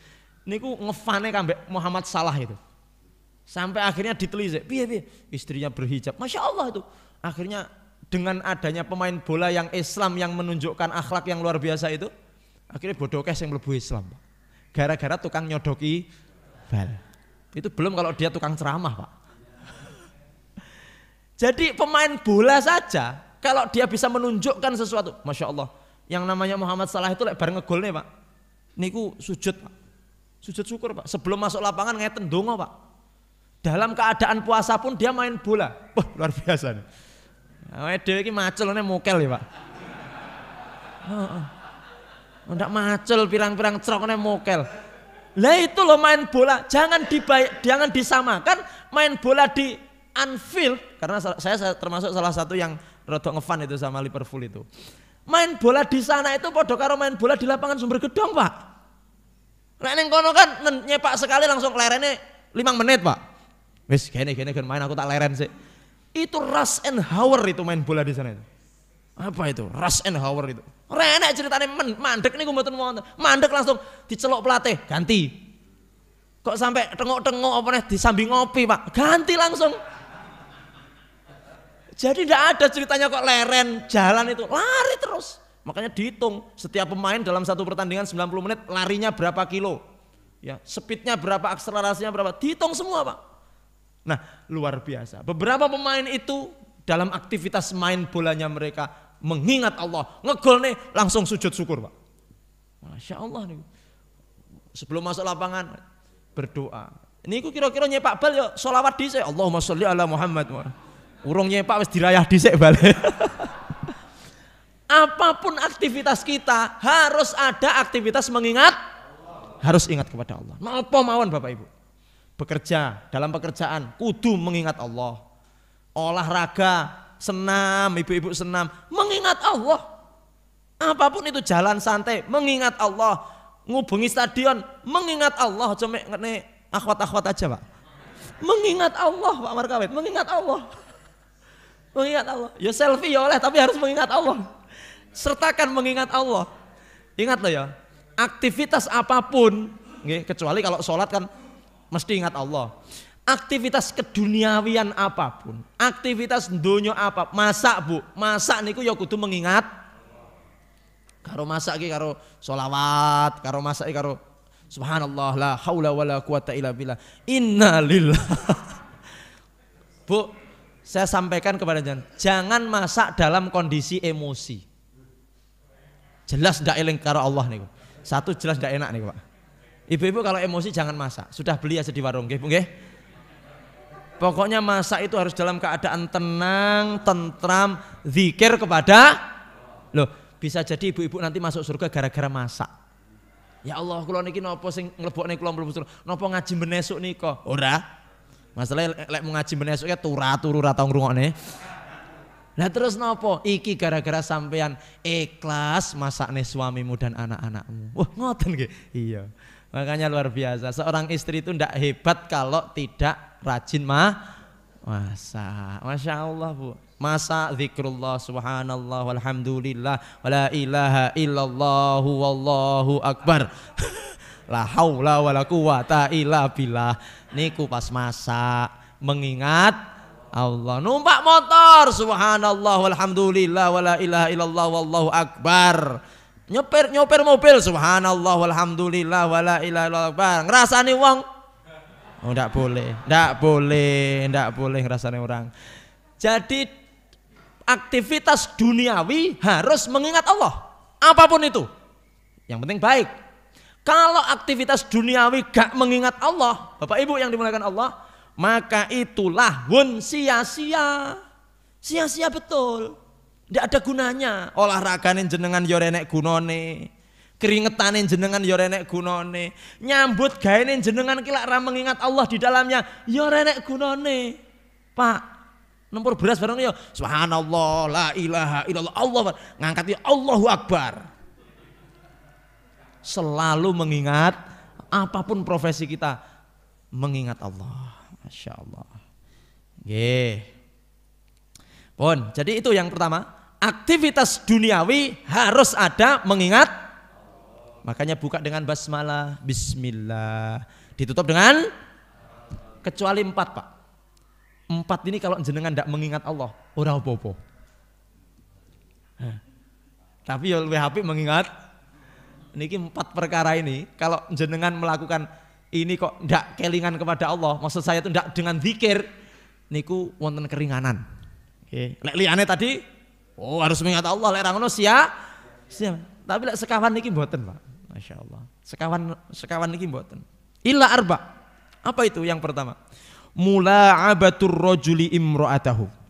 Niku ngefane kambek Muhammad Salah itu. Sampai akhirnya ditelisik, piye istrinya berhijab. Masya Allah itu. Akhirnya dengan adanya pemain bola yang Islam yang menunjukkan akhlak yang luar biasa itu, akhirnya bodokes yang mlebu Islam. Gara-gara tukang nyodoki bal. Itu belum kalau dia tukang ceramah Pak. Jadi pemain bola saja kalau dia bisa menunjukkan sesuatu, Masya Allah. Yang namanya Muhammad Salah itu bareng ngegol nih Pak. Niku sujud Pak. Sujud syukur Pak. Sebelum masuk lapangan ngeten donga Pak. Dalam keadaan puasa pun dia main bola. Wah, luar biasa nih. Awake dhewe iki macelane mokel ya Pak. Heeh. Ndak macel pirang-pirang crokne mokel. Lah itu loh main bola, jangan disamakan main bola di Anfield, karena saya termasuk salah satu yang rodok ngefan itu sama Liverpool itu. Main bola di sana itu podo karo main bola di lapangan Sumber Gedong Pak. Nek ning kono kan nyepak sekali langsung lerene 5 menit Pak. Wis gene main aku tak leren sih. Itu rush and hour itu main bola di sana itu. Apa itu? Rush and hour itu. Renek ceritane mandek niku mboten wonten. Mandek langsung diceluk pelatih, ganti. Kok sampai tengok-tengok apa nih disambi ngopi Pak, ganti langsung. Jadi tidak ada ceritanya kok leren jalan itu, lari terus. Makanya dihitung setiap pemain dalam satu pertandingan 90 menit larinya berapa kilo. Ya, speednya berapa, akselerasinya berapa, dihitung semua Pak. Nah, luar biasa. Beberapa pemain itu dalam aktivitas main bolanya mereka mengingat Allah, ngegol nih langsung sujud syukur Pak. Masya Allah nih. Sebelum masuk lapangan berdoa. Ini aku kira-kira nyepak bal ya sholawat dhisik. Allahumma sholli ala Muhammad. Urung nyepak wis dirayah dhisik balik. Apapun aktivitas kita harus ada aktivitas mengingat, harus ingat kepada Allah. Napa mawon Bapak Ibu. Bekerja, dalam pekerjaan kudu mengingat Allah. Olahraga, senam, ibu-ibu senam, mengingat Allah. Apapun itu, jalan santai, mengingat Allah. Ngubungi stadion, mengingat Allah. Cuma ini akhwat-akhwat aja Pak. Mengingat Allah Pak Markawit, mengingat Allah. Mengingat Allah. Ya selfie ya oleh, tapi harus mengingat Allah. Sertakan mengingat Allah. Ingat loh ya, aktivitas apapun, kecuali kalau sholat kan mesti ingat Allah. Aktivitas keduniawian apapun, aktivitas dunia apa, masak Bu, masak niku ya kudu mengingat. Karo masak iki karo sholawat, karo masak iki karo subhanallah la haula wala quwata illa billah. Innalillah. Bu, saya sampaikan kepada jangan masak dalam kondisi emosi. Jelas ndak eling karo Allah niku. Satu jelas ndak enak niku Pak. Ibu-ibu kalau emosi jangan masak. Sudah beli aja di warung nggih Bu nggih. Pokoknya masak itu harus dalam keadaan tenang, tentram, zikir kepada loh, bisa jadi ibu-ibu nanti masuk surga gara-gara masak. Ya Allah, kula niki napa sing nglebokne kula mlebu surga? Napa ngaji benesuk nika? Ora. Masalahnya lek mau ngaji benesuk ya turu ra tau ngrungokne. Lah terus napa? Iki gara-gara sampean ikhlas masakne suamimu dan anak-anakmu. Wah, ngoten nggih. Iya. Makanya luar biasa. Seorang istri itu ndak hebat kalau tidak rajin masak. Masya Allah Bu. Masak zikrullah subhanallah walhamdulillah wala ilaha illallah wallahu akbar. La haula wala quwata illa billah. Niku pas masak mengingat Allah. Numpak motor subhanallah walhamdulillah wala ilaha illallah wallahu akbar. Nyopir mobil subhanallah walhamdulillah wala ilaha illallah akbar. Ngrasani wong oh ndak boleh ngrasani orang. Jadi aktivitas duniawi harus mengingat Allah. Apapun itu. Yang penting baik. Kalau aktivitas duniawi gak mengingat Allah, Bapak Ibu yang dimuliakan Allah, maka itulah sia-sia. Sia-sia betul. Tidak ada gunanya. Olahraganin jenengan yo renek gunane. Keringetan jenengan yo renek gunane. Nyambut gawenin jenengan ki lak ra mengingat Allah di dalamnya yo renek gunane. Pak, nempur beras bareng yo subhanallah la ilaha illallah Allah ngangkat yo Allahu akbar. Selalu mengingat apapun profesi kita mengingat Allah. Masya Allah. Nggih. Pun, jadi itu yang pertama, aktivitas duniawi harus ada mengingat. Makanya buka dengan basmalah, bismillah. Ditutup dengan kecuali 4 Pak. 4 ini kalau jenengan tidak mengingat Allah, ora apa-apa. Tapi ya lebih apik mengingat. Niki 4 perkara ini, kalau jenengan melakukan ini kok tidak kelingan kepada Allah, maksud saya itu tidak dengan zikir, niku wonten keringanan. Lek liyane tadi harus mengingat Allah, lek ra ngono sia. Tapi lek sekawan niki mboten, Pak. Masya Allah. Sekawan niki mboten. Illa arba. Apa itu yang pertama? Mula'abatur rajuli imra'atahu.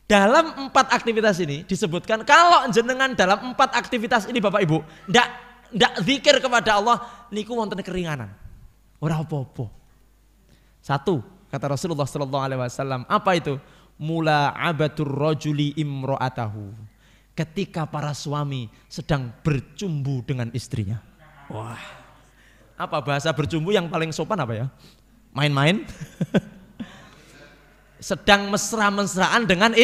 Dalam 4 aktivitas ini disebutkan kalau jenengan dalam 4 aktivitas ini Bapak Ibu ndak zikir kepada Allah niku wonten keringanan. Ora apa-apa. 1 kata Rasulullah sallallahu alaihi wasallam, apa itu? Mula'abatur rajuli imra'atahu. Ketika para suami sedang bercumbu dengan istrinya. Wah. Apa bahasa bercumbu yang paling sopan apa ya? Main-main. Sedang mesra-mesraan dengan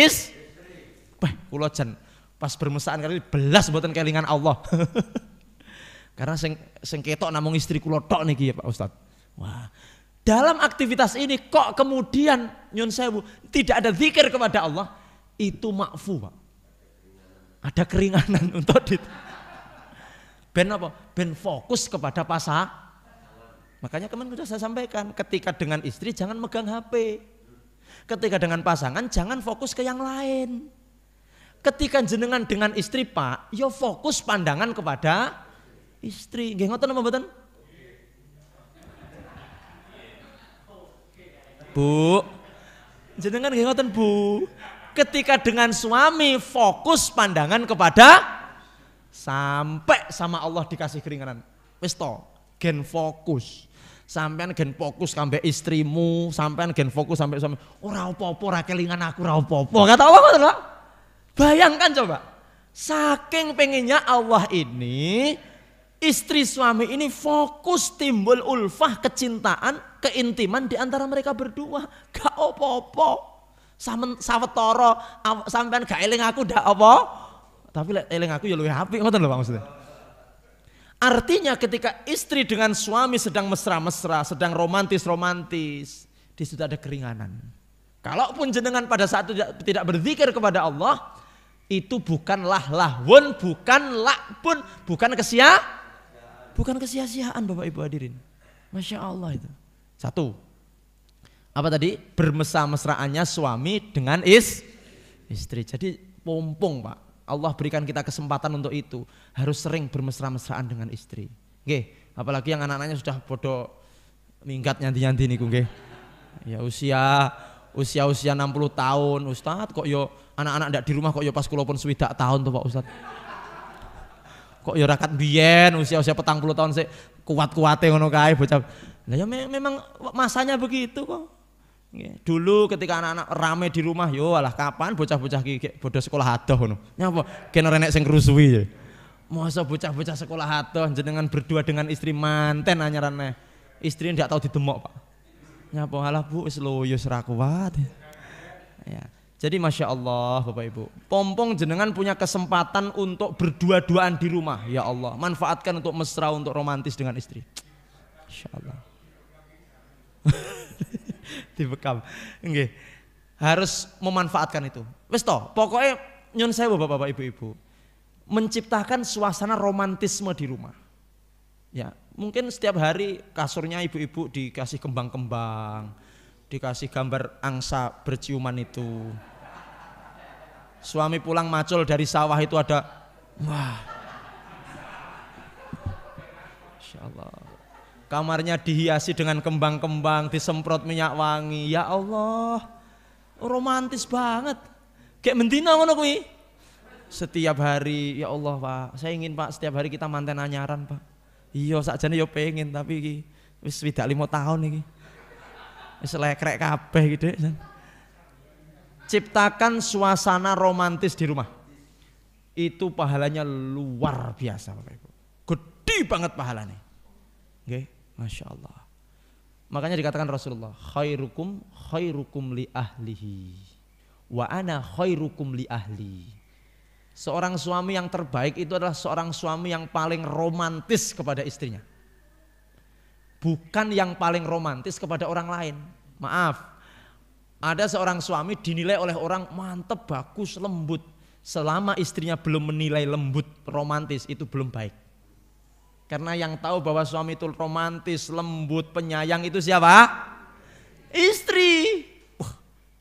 kula jan pas bermesraan kali belas mboten kelingan Allah. Karena sing ketok namung istri kula tok niki ya Pak Ustadz. Wah. Dalam aktivitas ini kok kemudian nyun sewu tidak ada zikir kepada Allah, itu makfu, Pak. Ada keringanan untuk ben apa? Ben fokus kepada pasangan. Makanya kemarin sudah saya sampaikan, ketika dengan istri jangan megang HP. Ketika dengan pasangan jangan fokus ke yang lain. Ketika jenengan dengan istri Pak, yo fokus pandangan kepada istri. Nggih ngoten napa mboten? Bu, jenengan nggih ngoten Bu. Ketika dengan suami fokus pandangan kepada sampai sama Allah dikasih keringanan. Wis to, gen fokus. Sampean gen fokus sampai istrimu, sampean gen fokus sampai suami. Ora apa-apa, ora kelingan aku, ora apa-apa. Kata Allah ngoten, Pak. Bayangkan coba. Saking pengennya Allah ini, istri suami ini fokus timbul ulfah, kecintaan, keintiman di antara mereka berdua. Gak apa-apa. Sawetara sampean gak eling aku ndak apa. Tapi lek eling aku ya luwih apik ngoten lho Pak maksudnya. Artinya ketika istri dengan suami sedang mesra-mesra, sedang romantis-romantis, di situ ada keringanan. Kalaupun jenengan pada saat itu tidak berzikir kepada Allah, itu bukanlah lahwun, bukan lakbun, bukan kesia-siaan Bapak Ibu hadirin. Masya Allah itu. 1. Apa tadi? Bermesra-mesraannya suami dengan istri. Jadi pompong Pak. Allah berikan kita kesempatan untuk itu. Harus sering bermesra-mesraan dengan istri. Nggih, apalagi yang anak-anaknya sudah bodoh minggat nyanti-nyanti niku nggih. Ya usia 60 tahun, Ustadz kok yo anak-anak ndak di rumah kok yo pas kula pun 20 tahun tuh Pak Ustadz. Kok yo rakat biyen usia 40 tahun sik kuat-kuate ngono kae bocah. Lah ya memang masanya begitu kok. Dulu ketika anak-anak rame di rumah, yo alah kapan bocah-bocah ki bodoh sekolah adoh ngono. Nyapa gen renek sing ngrusuhi ya. Masa bocah-bocah sekolah adoh jenengan berdua dengan istri manten anyarane. Istri ndak tahu didemok, Pak. Nyapa alah Bu wis loyo ora kuat. Ya. Jadi Masya Allah Bapak Ibu, pompong jenengan punya kesempatan untuk berdua-duaan di rumah. Ya Allah, manfaatkan untuk mesra, untuk romantis dengan istri. Masya Allah. Dibekam. Nggih. Harus memanfaatkan itu. Wis toh, pokoknya nyun sewu Bapak-bapak Ibu-ibu. Menciptakan suasana romantisme di rumah. Ya, mungkin setiap hari kasurnya ibu-ibu dikasih kembang-kembang, dikasih gambar angsa berciuman itu. Suami pulang macul dari sawah itu ada wah. Masya Allah. Kamarnya dihiasi dengan kembang-kembang, disemprot minyak wangi. Ya Allah, romantis banget. Kayak mendina ngono kuwi. Setiap hari, ya Allah Pak, saya ingin Pak setiap hari kita manten anyaran Pak. Iya sakjane yo pengen tapi iki wis 5 tahun iki. Wis lekrek kabeh gitu. Ciptakan suasana romantis di rumah. Itu pahalanya luar biasa Bapak Ibu. Gede banget pahalanya. Nggih. Masya Allah. Makanya dikatakan Rasulullah, khairukum li ahlihi wa ana khairukum li ahli. Seorang suami yang terbaik itu adalah seorang suami yang paling romantis kepada istrinya. Bukan yang paling romantis kepada orang lain. Maaf, ada seorang suami dinilai oleh orang mantep, bagus, lembut. Selama istrinya belum menilai lembut, romantis, itu belum baik. Karena yang tahu bahwa suami itu romantis, lembut, penyayang itu siapa? Istri.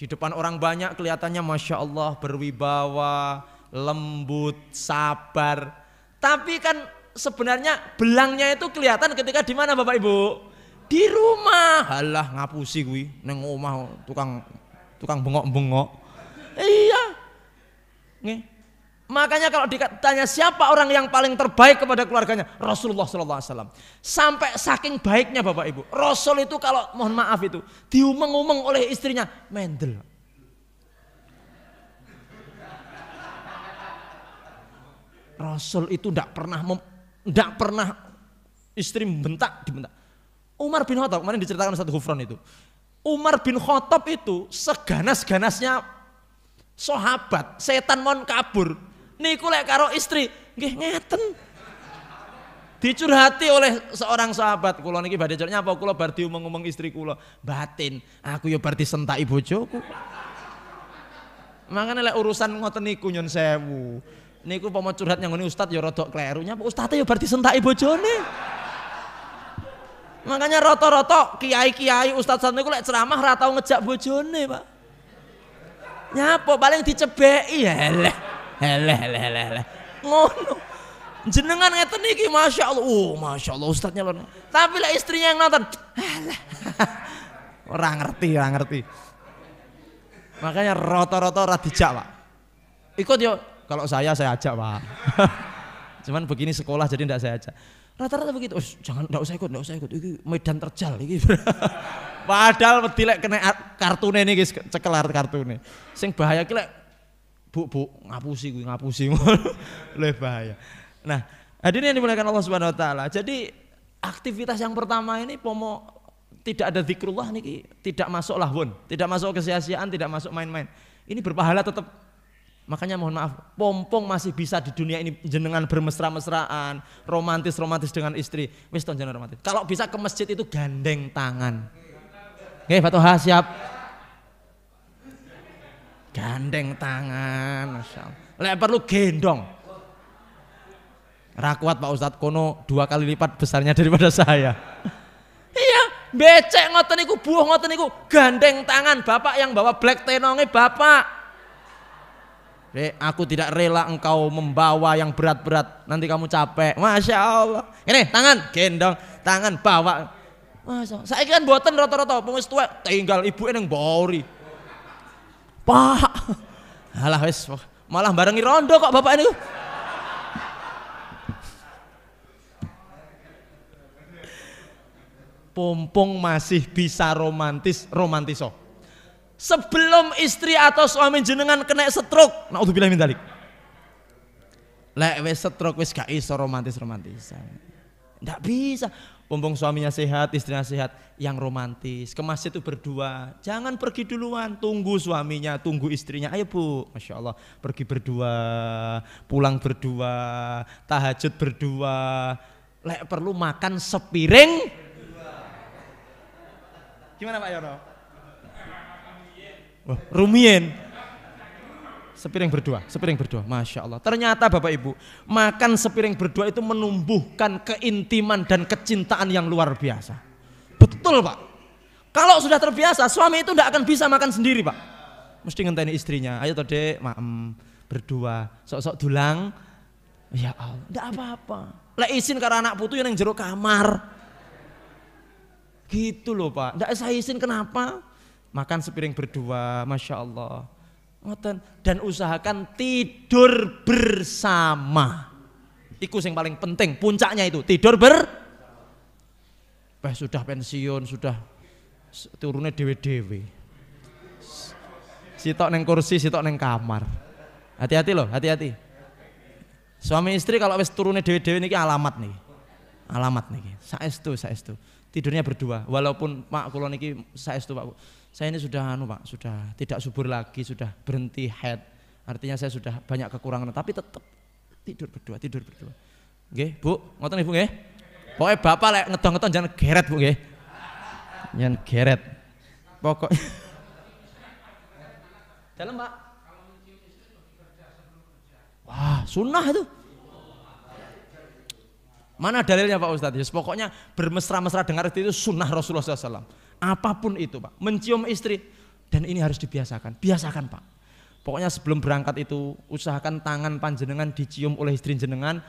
Di depan orang banyak kelihatannya Masya Allah berwibawa, lembut, sabar. Tapi kan sebenarnya belangnya itu kelihatan ketika di mana Bapak Ibu? Di rumah. Halah ngapusi kuwi nang omah tukang bengok-bengok. Iya. Nggih. Makanya kalau ditanya siapa orang yang paling terbaik kepada keluarganya, Rasulullah SAW. Sampai saking baiknya Bapak Ibu, Rasul itu kalau mohon maaf itu diumeng-umeng oleh istrinya, mendel. Rasul itu tidak pernah istri dibentak. Umar bin Khattab kemarin diceritakan satu Ghufran itu. Umar bin Khattab itu seganas-ganasnya sahabat, setan mon kabur. Niku lek karo istri, nggih ngeten. Dicurhati oleh seorang sahabat, kula niki badhe nyapa kula bar diumeng-umeng istri kula, batin, aku ya bar disentaki bojoku. Makane lek urusan ngoten niku nyun sewu. Niku pomo curhat yang ngene ustaz ya rada kleru, nyapa ustaze ya bar disentaki bojone. Makanya rata-rata kiai-kiai ustaz niku lek ceramah ra tau ngejak bojone, Pak. Nyapa paling dicebeki ya. Hele. Ngono. Jenengan ngeten iki Masya Allah. Masya Allah ustadznya lho. Tapi lah istrinya yang nonton. Orang ngerti. Makanya rata-rata ora dijak, Pak. Ikut yo. Kalau saya ajak, Pak. Cuman begini sekolah jadi enggak saya ajak. Rata-rata begitu. Jangan enggak usah ikut. Iki medan terjal iki. Padahal wedi lek kena kartune niki cekel kartune. Sing bahaya ki lek Bu ngapusi lebih bahaya. Nah, hadirin yang dimuliakan Allah Subhanahu wa taala. Jadi aktivitas yang pertama ini pomo tidak ada zikrullah niki tidak masuk lahwun, tidak masuk kesia-siaan, tidak masuk main-main. Ini berpahala tetap. Makanya mohon maaf, pompong masih bisa di dunia ini jenengan bermesra-mesraan, romantis dengan istri. Wis ton jenengan romantis. Kalau bisa ke masjid itu gandeng tangan. Oke, Fatoha siap. Gandeng tangan, Masya Allah. Lek perlu gendong. Rakuat Pak Ustadz, kono 2 kali lipat besarnya daripada saya. Iya, becek ngoten niku, buah ngoten niku, gandeng tangan. Bapak yang bawa black tenonge bapak. Aku tidak rela engkau membawa yang berat-berat, nanti kamu capek. Masya Allah. Ini tangan, gendong, tangan bawa. Masya Allah. Saya kan boten rata-rata, wis tuwek tinggal ibu yang bauri. Pak, alah wis malah barengi rondo kok bapak ini. Pompong masih bisa romantiso. Sebelum istri atau suami jenengan kena stroke, naudzubillah min dzalik. Lek wis stroke wis gak iso romantisan. Ndak bisa. Pompong suaminya sehat, istrinya sehat, yang romantis. Ke masjid itu berdua, jangan pergi duluan, tunggu suaminya, tunggu istrinya. Ayo Bu, Masya Allah, pergi berdua, pulang berdua, tahajud berdua. Lek perlu makan sepiring. Gimana Pak Yono? Rumien. Sepiring berdua, Masya Allah. Ternyata Bapak Ibu, makan sepiring berdua itu menumbuhkan keintiman dan kecintaan yang luar biasa. Betul Pak. Kalau sudah terbiasa, suami itu tidak akan bisa makan sendiri Pak. Mesti ngenteni istrinya, ayo toh dek, berdua, sok-sok dulang. Ya Allah, tidak apa-apa. Lek izin karena anak putu yang jero kamar. Gitu loh Pak, tidak saya izin kenapa? Makan sepiring berdua, Masya Allah. Dan usahakan tidur bersama. Iku yang paling penting, puncaknya itu tidur sudah pensiun, sudah turunnya dewe-dewe. Sitok neng kursi, sitok neng kamar. Hati-hati loh, hati-hati. Suami istri kalau wis turunnya dewe-dewe niki alamat nih. Saestu. Tidurnya berdua. Walaupun Pak kula niki saestu Pak. Saya ini sudah sudah tidak subur lagi, sudah berhenti head. Artinya saya sudah banyak kekurangan, tapi tetap tidur berdua. Nggih, Bu, ngoten Ibu nggih. Pokoke bapak lek ngedong-ngedong jangan geret Bu nggih. Jangan geret. Pokoknya dalam Pak. Wah, sunnah itu. Mana dalilnya Pak Ustadz? Yes, pokoknya bermesra-mesra dengan istri itu sunnah Rasulullah SAW. Apapun itu Pak, mencium istri Dan ini harus dibiasakan. Biasakan Pak. Pokoknya sebelum berangkat itu usahakan tangan panjenengan dicium oleh istri jenengan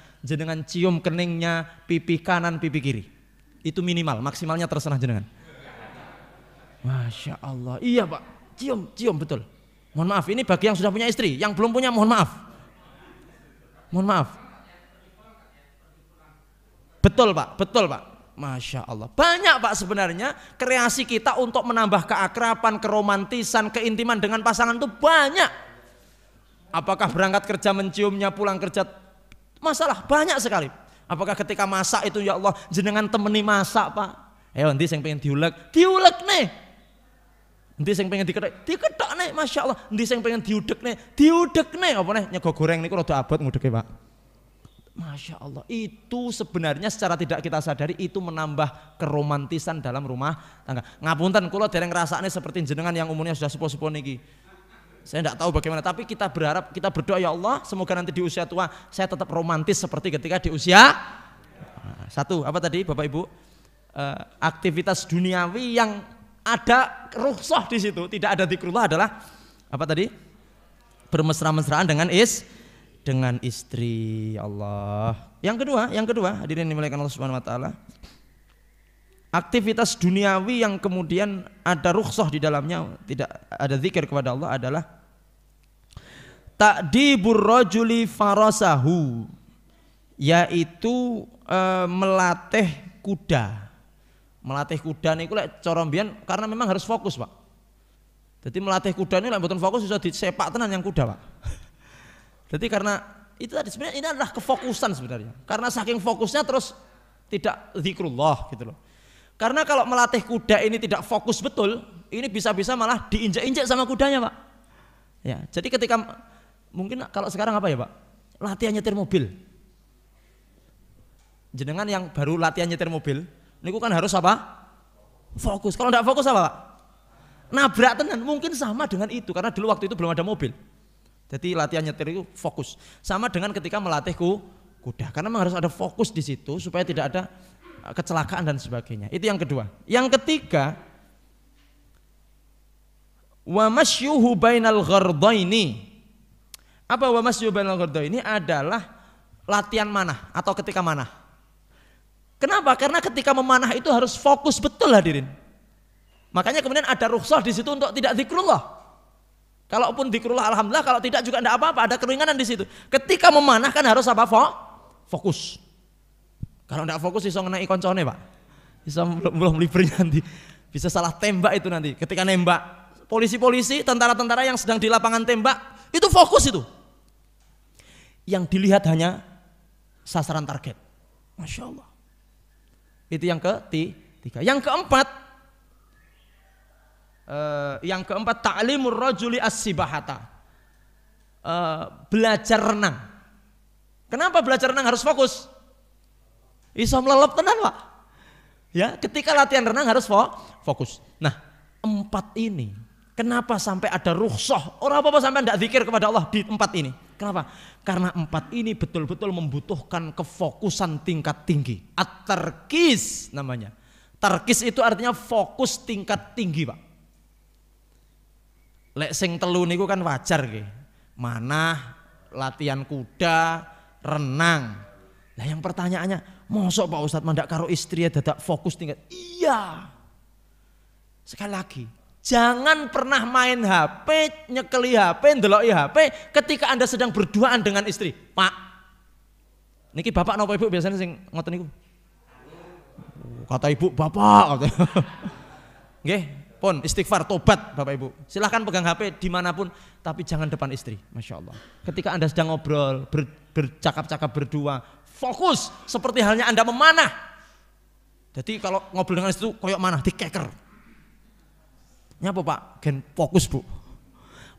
cium keningnya, pipi kanan, pipi kiri. Itu minimal, maksimalnya terserah jenengan. Masya Allah, iya Pak, cium betul. Mohon maaf, ini bagi yang sudah punya istri, yang belum punya mohon maaf. Mohon maaf. Betul Pak. Masya Allah. Banyak Pak sebenarnya kreasi kita untuk menambah keakraban, keromantisan, keintiman dengan pasangan itu banyak. Apakah berangkat kerja menciumnya, pulang kerja, masalah banyak sekali. Apakah ketika masak itu ya Allah jenengan temeni masak Pak. Nanti yang pengen diulek nih. Nanti yang pengen diketok nih, Masya Allah. Nanti yang pengen diudek nih. Apa nih nyego goreng niku rada abot ngudeke Pak. Masya Allah, itu sebenarnya secara tidak kita sadari itu menambah keromantisan dalam rumah tangga. Ngapunten kula dereng ngrasakne seperti jenengan yang umurnya sudah sepuh-sepuh niki. Saya tidak tahu bagaimana, tapi kita berharap, kita berdoa ya Allah semoga nanti di usia tua saya tetap romantis seperti ketika di usia satu. Apa tadi Bapak Ibu? Aktivitas duniawi yang ada rukhsah di situ, tidak ada zikrullah adalah apa tadi? Bermesra-mesraan dengan istri Allah. Yang kedua, hadirin dimuliakan Allah Subhanahu wa taala. Aktivitas duniawi yang kemudian ada rukhsah di dalamnya, tidak ada zikir kepada Allah adalah ta'dibur rajuli farasahu, yaitu melatih kuda. Melatih kuda niku lek cara mbiyen karena memang harus fokus, Pak. Jadi melatih kuda ini lek mboten fokus bisa disepak tenan yang kuda, Pak. Jadi karena itu tadi sebenarnya ini adalah kefokusan sebenarnya. Karena saking fokusnya terus tidak zikrullah gitu loh. Karena kalau melatih kuda ini tidak fokus betul, ini bisa-bisa malah diinjak-injak sama kudanya Pak. Ya, jadi ketika mungkin kalau sekarang apa ya Pak? Latihan nyetir mobil. Jenengan yang baru latihan nyetir mobil, niku kan harus apa? Fokus. Kalau tidak fokus apa Pak? Nabrak tenan. Mungkin sama dengan itu karena dulu waktu itu belum ada mobil. Jadi latihan nyetir itu fokus. Sama dengan ketika melatih kuda. Karena memang harus ada fokus di situ supaya tidak ada kecelakaan dan sebagainya. Itu yang kedua. Yang ketiga, wa masyuhu bainal ghardaini. Apa wa masyuhu bainal ghardaini? Adalah latihan manah atau ketika manah. Kenapa? Karena ketika memanah itu harus fokus betul hadirin. Makanya kemudian ada rukhsah di situ untuk tidak zikrullah. Kalaupun zikrullah alhamdulillah, kalau tidak juga tidak apa-apa, ada keringanan di situ. Ketika memanah kan harus apa? Fokus. Kalau tidak fokus bisa ngenai koncone Pak, bisa belum libernya nanti, bisa salah tembak itu nanti. Ketika nembak polisi-polisi, tentara-tentara yang sedang di lapangan tembak itu fokus itu. Yang dilihat hanya sasaran target. Masya Allah. Itu yang ketiga. Yang keempat ta'limur rajuli as-sibahata. Belajar renang. Kenapa belajar renang harus fokus? Bisa melelep tenan Pak. Ya, ketika latihan renang harus fokus. Nah, 4 ini kenapa sampai ada rukhsah? Orang apa sampai tidak zikir kepada Allah di 4 ini? Kenapa? Karena 4 ini betul-betul membutuhkan kefokusan tingkat tinggi. At-tarkis namanya. Tarkis itu artinya fokus tingkat tinggi, Pak. Lek sing telu niku kan wajar nggih. Manah, latihan kuda, renang. Lah yang pertanyaannya, mosok Pak Ustadz mandak karo istri ya dadak fokus tingkat. Iya. Sekali lagi, jangan pernah main HP, nyekeli HP, ndeloki HP ketika Anda sedang berduaan dengan istri. Pak, niki bapak napa ibu biasanya sing ngoten niku? Kata ibu, bapak kata. Nggih, pun istighfar, tobat Bapak Ibu. Silahkan pegang HP dimanapun, tapi jangan depan istri. Masya Allah. Ketika Anda sedang ngobrol, bercakap-cakap berdua, fokus seperti halnya Anda memanah. Jadi kalau ngobrol dengan istri itu koyok manah, dikeker. Nyapa Pak? Gen fokus Bu.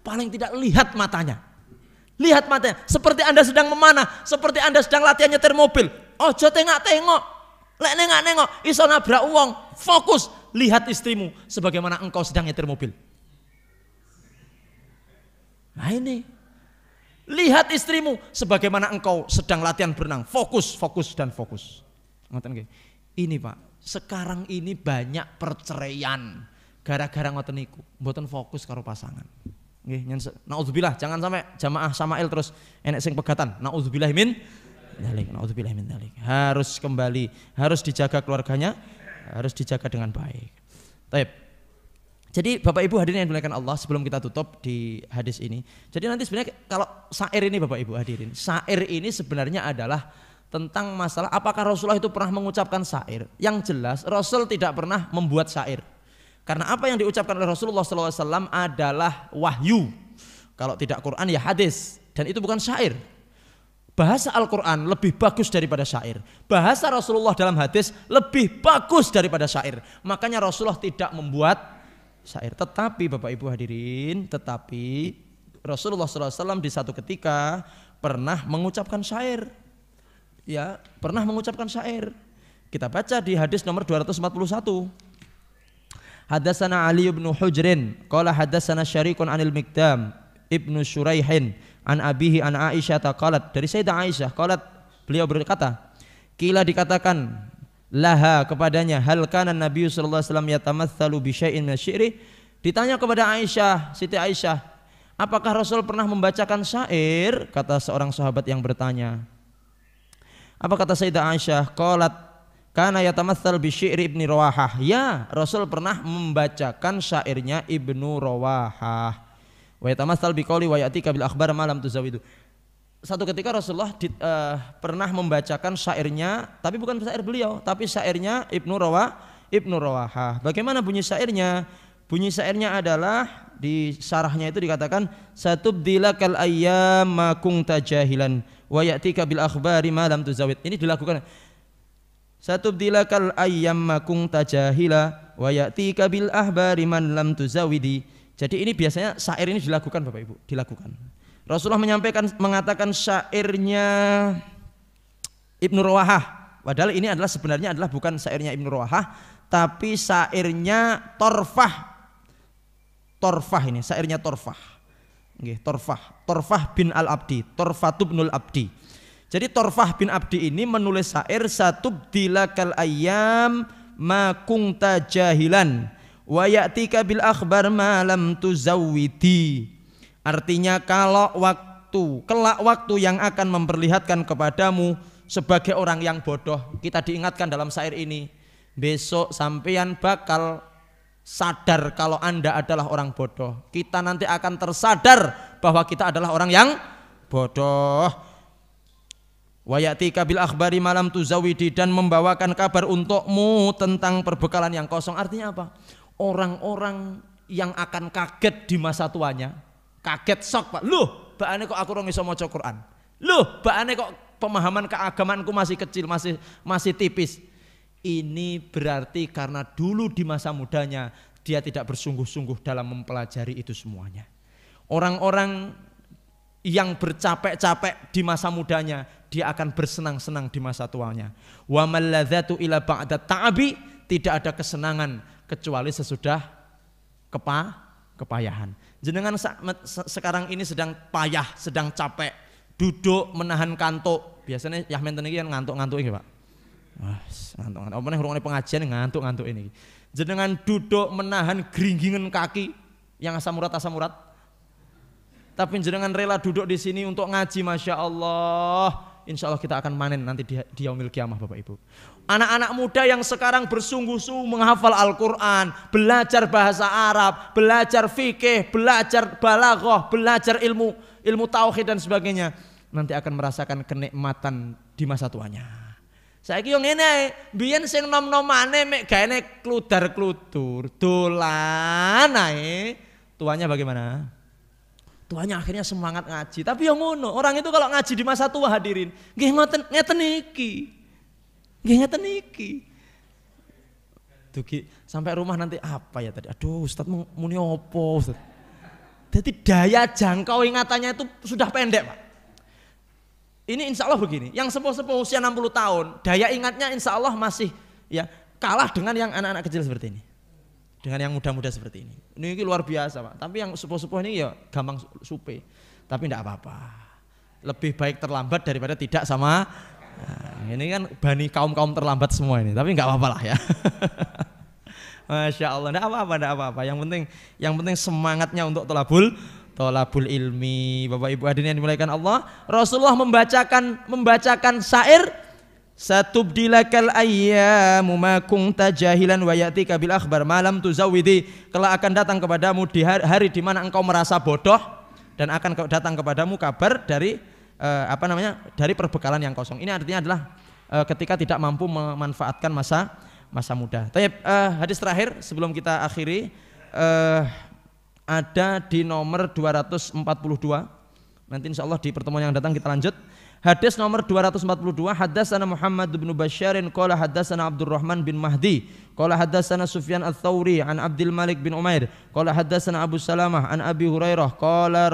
Paling tidak lihat matanya. Lihat matanya, seperti Anda sedang memanah, seperti Anda sedang latihan nyetir mobil. Ojo tengok-tengok. Lek nengok-nengok, iso nabrak uang. Fokus, lihat istrimu sebagaimana engkau sedang nyetir mobil. Nah ini, lihat istrimu sebagaimana engkau sedang latihan berenang. Fokus, fokus dan fokus. Ini Pak, sekarang ini banyak perceraian gara-gara ngoten niku mboten fokus karo pasangan. Nggih, naudzubillah, jangan sampai jamaah Sama'il terus enek sing pegatan. Naudzubillah min dzalik, naudzubillah min dzalik. Harus kembali, harus dijaga keluarganya, harus dijaga dengan baik. Baik. Jadi Bapak Ibu hadirin yang dimuliakan Allah, sebelum kita tutup di hadis ini. Jadi nanti sebenarnya kalau syair ini Bapak Ibu hadirin, syair ini sebenarnya adalah tentang masalah apakah Rasulullah itu pernah mengucapkan syair. Yang jelas Rasul tidak pernah membuat syair. Karena apa yang diucapkan oleh Rasulullah SAW adalah wahyu. Kalau tidak Quran ya hadis, dan itu bukan syair. Bahasa Al-Quran lebih bagus daripada syair. Bahasa Rasulullah dalam hadis lebih bagus daripada syair. Makanya Rasulullah tidak membuat syair. Tetapi Bapak Ibu hadirin, tetapi Rasulullah SAW di satu ketika pernah mengucapkan syair. Ya, pernah mengucapkan syair. Kita baca di hadis nomor 241. Hadatsana Ali bin Hujrin qala hadatsana Syarikun anil Miqdam ibnu Syuraihin an abihi an Aisyah qalat, dari Sayyidah Aisyah qalat, beliau berkata, kila dikatakan laha kepadanya, hal kana Nabi sallallahu alaihi wasallam yatamatsalu bi syai'in min syi'ri, ditanya kepada Aisyah, Siti Aisyah, apakah Rasul pernah membacakan syair? Kata seorang sahabat yang bertanya. Apa kata Sayyidah Aisyah? Qalat kana yatamatsal bi syi'ri Ibnu Rawahah. Ya, Rasul pernah membacakan syairnya Ibnu Rawahah. Wa yatamatsal bi qouli wa ya'tika bil akhbar ma lam tuzawidu. Satu ketika Rasulullah pernah membacakan syairnya, tapi bukan syair beliau, tapi syairnya Ibnu Rawahah. Bagaimana bunyi syairnya? Bunyi syairnya adalah di syarahnya itu dikatakan satubdilakal ayyam ma kunta jahilan wa ya'tika bil akhbari ma lam tuzawid. Ini dilakukan. Satubdilakal ayyam ma kunta jahila wa ya'tika bil akhbari man lam tuzawidi. Jadi ini biasanya syair ini dilakukan Bapak Ibu, dilakukan. Rasulullah mengatakan syairnya Ibnu Rawahah. Padahal ini adalah sebenarnya adalah bukan syairnya Ibnu Rawahah, tapi syairnya Torfah. Torfah ini, syairnya Torfah. Nggih, Torfah bin Al-Abdi, Torfatu binul Abdi. Jadi Torfah bin Abdi ini menulis syair satubdilakal ayyam ma kunta jahilan wa ya'tika bil akhbar ma lam tuzawwidi. Artinya kalau kelak waktu yang akan memperlihatkan kepadamu sebagai orang yang bodoh. Kita diingatkan dalam syair ini, besok sampean bakal sadar kalau Anda adalah orang bodoh. Kita nanti akan tersadar bahwa kita adalah orang yang bodoh. Wa ya'tika bil akhbari ma lam tuzawwidi, dan membawakan kabar untukmu tentang perbekalan yang kosong. Artinya apa? Orang-orang yang akan kaget di masa tuanya, kaget sok Pak, loh bakane kok aku ora iso maca Quran, loh bakane kok pemahaman keagamanku masih kecil, masih tipis. Ini berarti karena dulu di masa mudanya dia tidak bersungguh-sungguh dalam mempelajari itu semuanya. Orang-orang yang bercapek-capek di masa mudanya, dia akan bersenang-senang di masa tuanya. Wa malladzatu ila ba'da ta'abi, tidak ada kesenangan kecuali sesudah kepayahan. Jenengan sekarang ini sedang payah, sedang capek, duduk menahan kantuk. Biasanya ya menten iki kan ngantuk-ngantuk iki, Pak. Wah, ngantuk-ngantuk. Apa nek ngrungokne pengajian ngantuk-ngantuk ini. Jenengan duduk menahan geringgingen kaki yang asam urat. Tapi jenengan rela duduk di sini untuk ngaji, Masya Allah. Insya Allah kita akan manen nanti di yaumil kiamah Bapak Ibu. Anak-anak muda yang sekarang bersungguh-sungguh menghafal Al-Quran, belajar bahasa Arab, belajar fikih, belajar balaghah, belajar ilmu tauhid dan sebagainya, nanti akan merasakan kenikmatan di masa tuanya. Saiki yo ngene, biyen sing nom-nomane mek gaene kludar-kludur, dolan ae. Tuanya bagaimana? Tuanya akhirnya semangat ngaji. Tapi yang ngono, orang itu kalau ngaji di masa tua hadirin, nggih ngeten iki. Nggih ngeten iki. Dugi sampai rumah nanti apa ya tadi? Aduh, Ustaz muni opo, Ustaz? Jadi daya jangkau ingatannya itu sudah pendek, Pak. Ini insya Allah begini, yang sepuh-sepuh usia 60 tahun, daya ingatnya insya Allah masih ya kalah dengan yang anak-anak kecil seperti ini. Dengan yang muda-muda seperti ini. Ini luar biasa Pak. Tapi yang sepuh-sepuh ini ya gampang supe. Tapi tidak apa-apa. Lebih baik terlambat daripada tidak sama. Nah, ini kan bani kaum-kaum terlambat semua ini. Tapi nggak apa-apa lah ya. Masya Allah, enggak apa-apa. Yang penting semangatnya untuk tolabul ilmi. Bapak Ibu hadirin yang dimuliakan Allah, Rasulullah membacakan syair, satubdilakal ayyamu ma kunta jahilan wa ya'tika bil akhbar malam tuzawwidi. Kelak akan datang kepadamu di hari di mana engkau merasa bodoh dan akan datang kepadamu kabar dari dari perbekalan yang kosong. Ini artinya adalah ketika tidak mampu memanfaatkan masa muda. Hadis terakhir sebelum kita akhiri ada di nomor 242. Nanti insya Allah di pertemuan yang datang kita lanjut. Hadis nomor 242, haddatsana Muhammad bin Basyarin qala haddatsana Abdurrahman bin Mahdi qala haddatsana Sufyan ats-Tsauri an Abdul Malik bin Umair qala haddatsana Abu Salamah an Abi Hurairah qala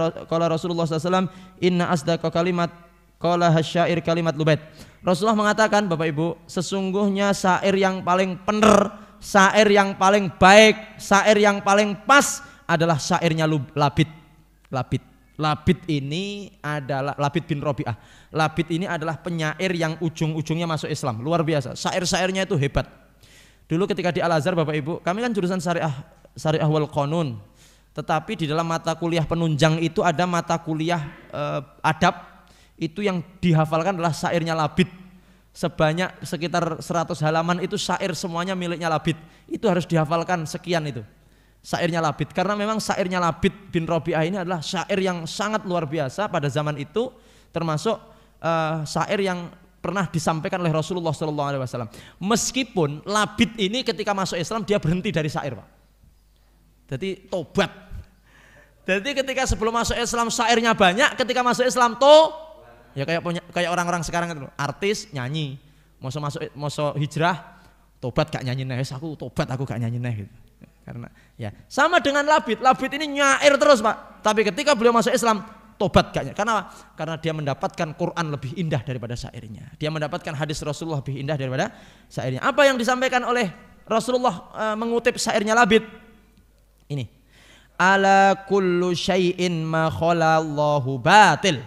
Rasulullah sallallahu alaihi wasallam inna asdaqa kalimat qala hasyair kalimat Lubaid. Rasulullah mengatakan, Bapak Ibu, sesungguhnya syair yang paling benar, syair yang paling baik, syair yang paling pas adalah syairnya Labid ini adalah Labid bin Rabi'ah. Labid ini adalah penyair yang ujung-ujungnya masuk Islam. Luar biasa. Syair-syairnya itu hebat. Dulu ketika di Al-Azhar, Bapak Ibu, kami kan jurusan syariah wal qanun. Tetapi di dalam mata kuliah penunjang itu ada mata kuliah adab. Itu yang dihafalkan adalah syairnya Labid. Sebanyak sekitar 100 halaman itu syair semuanya miliknya Labid. Itu harus dihafalkan sekian itu. Syairnya Labid, karena memang syairnya Labid bin Rabi'ah ini adalah syair yang sangat luar biasa pada zaman itu, termasuk syair yang pernah disampaikan oleh Rasulullah SAW. Meskipun Labid ini ketika masuk Islam dia berhenti dari syair, Pak. Jadi tobat. Jadi ketika sebelum masuk Islam syairnya banyak, ketika masuk Islam ya kayak orang-orang sekarang itu, artis nyanyi, masuk hijrah, tobat gak nyanyi nih, aku gak nyanyi nih gitu. Karena ya sama dengan Labid ini nyair terus, Pak. Tapi ketika beliau masuk Islam tobat gaknya. Karena dia mendapatkan Quran lebih indah daripada syairnya. Dia mendapatkan hadis Rasulullah lebih indah daripada syairnya. Apa yang disampaikan oleh Rasulullah mengutip syairnya Labid? Ini. Ala kullu syai'in ma khalallahu batil.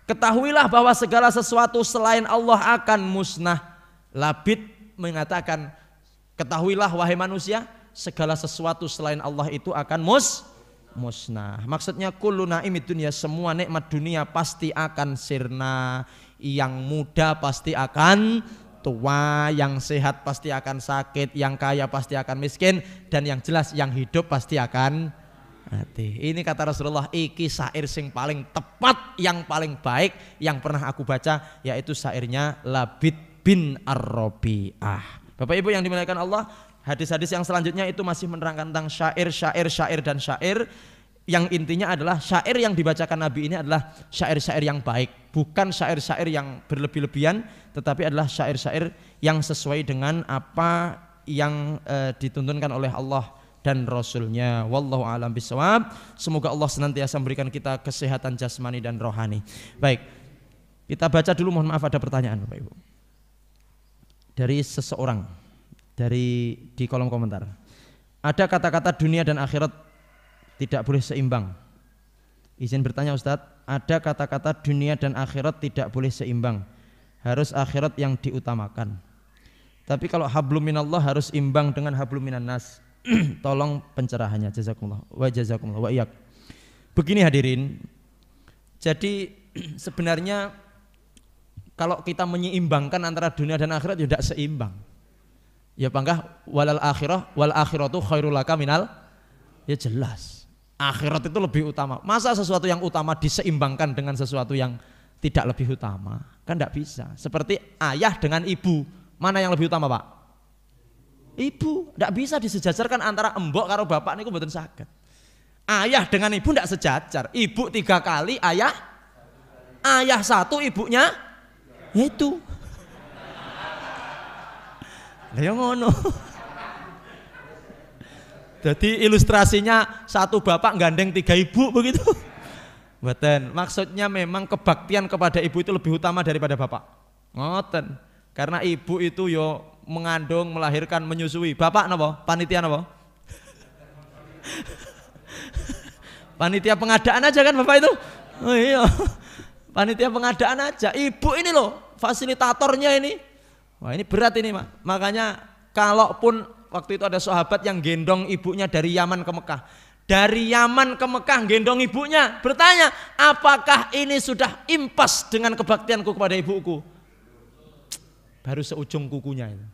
Ketahuilah bahwa segala sesuatu selain Allah akan musnah. Labid mengatakan, ketahuilah wahai manusia, segala sesuatu selain Allah itu akan musnah. Maksudnya kullu naimid dunya, semua nikmat dunia pasti akan sirna. Yang muda pasti akan tua, yang sehat pasti akan sakit, yang kaya pasti akan miskin, dan yang jelas yang hidup pasti akan mati. Ini kata Rasulullah, iki syair sing paling tepat, yang paling baik yang pernah aku baca, yaitu syairnya Labid bin Ar-Rabi'ah. Bapak Ibu yang dimuliakan Allah, hadis-hadis yang selanjutnya itu masih menerangkan tentang syair dan syair. Yang intinya adalah syair yang dibacakan Nabi ini adalah syair-syair yang baik, bukan syair-syair yang berlebih-lebihan, tetapi adalah syair-syair yang sesuai dengan apa yang dituntunkan oleh Allah dan Rasulnya. Wallahu a'lam bishawab. Semoga Allah senantiasa memberikan kita kesehatan jasmani dan rohani. Baik, kita baca dulu, mohon maaf ada pertanyaan Bapak Ibu dari seseorang di kolom komentar. Ada kata-kata dunia dan akhirat tidak boleh seimbang. Izin bertanya Ustadz, ada kata-kata dunia dan akhirat tidak boleh seimbang, harus akhirat yang diutamakan. Tapi kalau hablum minallah harus imbang dengan hablum minan nas. Tolong pencerahannya, jazakumullah wa jazakumullah wa iyyak. Begini hadirin, jadi sebenarnya kalau kita menyeimbangkan antara dunia dan akhirat ya tidak seimbang. Ya bangga wal akhiratu khairul laka minal, ya jelas akhirat itu lebih utama. Masa sesuatu yang utama diseimbangkan dengan sesuatu yang tidak lebih utama? Kan tidak bisa. Seperti ayah dengan ibu, mana yang lebih utama Pak? Ibu. Tidak bisa disejajarkan antara embok karo bapak niku mboten saged. Ayah dengan ibu tidak sejajar. Ibu 3 kali, ayah 1, ibunya itu. Lah ya ngono. Jadi ilustrasinya satu bapak gandeng 3 ibu begitu. Mboten. Maksudnya memang kebaktian kepada ibu itu lebih utama daripada bapak. Ngoten. Karena ibu itu yo mengandung, melahirkan, menyusui. Bapak napa? Panitia napa? Panitia pengadaan aja kan bapak itu? Oh iya. Panitia pengadaan aja. Ibu ini loh fasilitatornya ini. Wah ini berat ini Mak. Makanya kalaupun waktu itu ada sahabat yang gendong ibunya dari Yaman ke Mekah. Dari Yaman ke Mekah gendong ibunya, bertanya, apakah ini sudah impas dengan kebaktianku kepada ibuku? Baru seujung kukunya itu.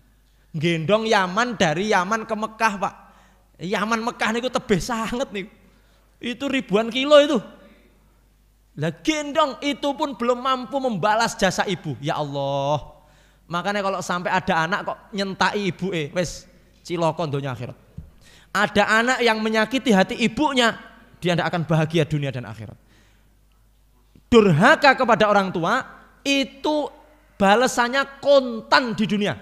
Gendong Yaman dari Yaman ke Mekah, Pak. Yaman Mekah niku tebih sangat nih. Itu ribuan kilo itu. Lah gendong itu pun belum mampu membalas jasa ibu. Ya Allah. Makanya kalau sampai ada anak kok nyentai ibu wes ciloko donya akhirat. Ada anak yang menyakiti hati ibunya, dia tidak akan bahagia dunia dan akhirat. Durhaka kepada orang tua itu balasannya kontan di dunia.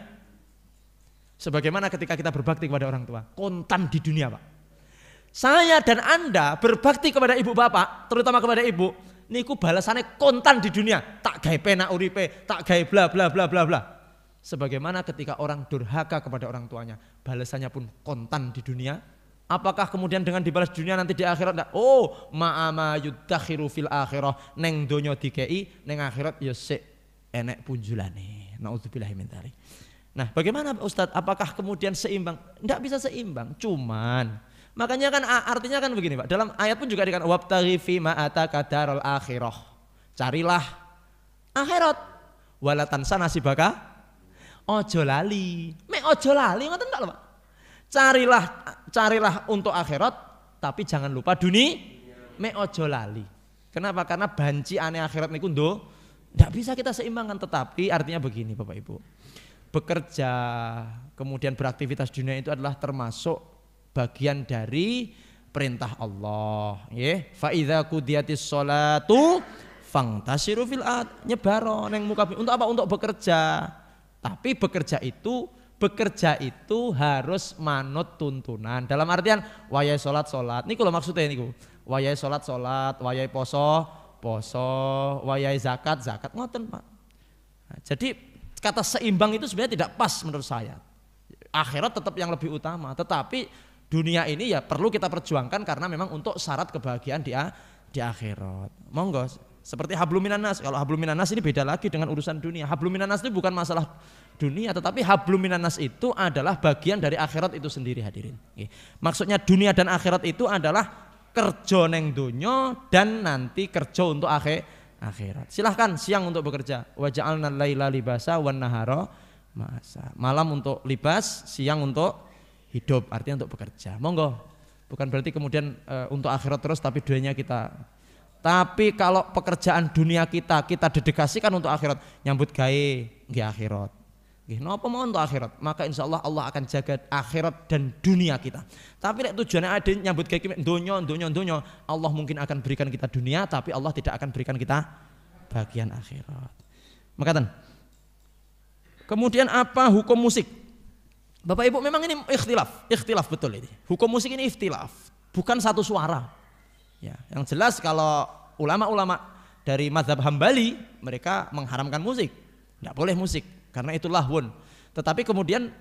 Sebagaimana ketika kita berbakti kepada orang tua, kontan di dunia, Pak. Saya dan Anda berbakti kepada ibu bapak, terutama kepada ibu, niku balasannya kontan di dunia. Tak gawe penak uripe, tak gawe bla bla bla bla bla. Sebagaimana ketika orang durhaka kepada orang tuanya, balasannya pun kontan di dunia. Apakah kemudian dengan dibalas dunia nanti di akhirat enggak? Oh, ma'ama yudakhiru fil akhirah, neng donya dikei, neng akhirat ya sik enek punjulane. Nauzubillahi min dzalik. Nah, bagaimana Ustadz? Apakah kemudian seimbang? Enggak bisa seimbang, cuman makanya kan artinya kan begini, Pak. Dalam ayat pun juga dikatakan wabtaghi fi ma ataka darul akhirah. Carilah akhirat. Wala tansa nasibaka. Ojo lali. Mek ojo lali ngoten tak lho, Pak. Carilah untuk akhirat tapi jangan lupa dunia. Mek ojo lali. Kenapa? Karena banci aneh akhirat niku ndo enggak bisa kita seimbangkan, tetapi artinya begini, Bapak Ibu. Bekerja kemudian beraktivitas dunia itu adalah termasuk bagian dari perintah Allah, ya. Fa idza qudiyatis sholatu fangtasiru fil ard, nyebaro neng muka. Untuk apa? Untuk bekerja. Tapi bekerja itu harus manut tuntunan. Dalam artian wayai salat. Niku lho maksudnya niku. Wayai salat, wayai poso, wayai zakat. Ngoten, Pak. Nah, jadi kata seimbang itu sebenarnya tidak pas menurut saya. Akhirat tetap yang lebih utama, tetapi dunia ini ya perlu kita perjuangkan karena memang untuk syarat kebahagiaan di akhirat. Monggo, seperti hablum minan nas. Kalau hablum minan nas ini beda lagi dengan urusan dunia. Hablum minan nas itu bukan masalah dunia, tetapi hablum minan nas itu adalah bagian dari akhirat itu sendiri, hadirin. Maksudnya dunia dan akhirat itu adalah kerja neng dunya dan nanti kerja untuk akhirat. Silahkan siang untuk bekerja. Wa ja'alna laila libasa wan nahara ma'asa. Malam untuk libas, siang untuk hidup, artinya untuk bekerja. Monggo. Bukan berarti kemudian untuk akhirat terus tapi dunia kita. Tapi kalau pekerjaan dunia kita dedikasikan untuk akhirat, nyambut gawe nggih akhirat. Nggih napa mau untuk akhirat, maka insyaallah Allah akan jaga akhirat dan dunia kita. Tapi nek tujuannya ada nyambut gawe donya, Allah mungkin akan berikan kita dunia tapi Allah tidak akan berikan kita bagian akhirat. Makaten. Kemudian apa hukum musik? Bapak Ibu memang ini ikhtilaf betul ini. Hukum musik ini ikhtilaf, bukan satu suara. Ya, yang jelas kalau ulama-ulama dari mazhab Hambali mereka mengharamkan musik, tidak boleh musik karena itu lahwun. Tetapi kemudian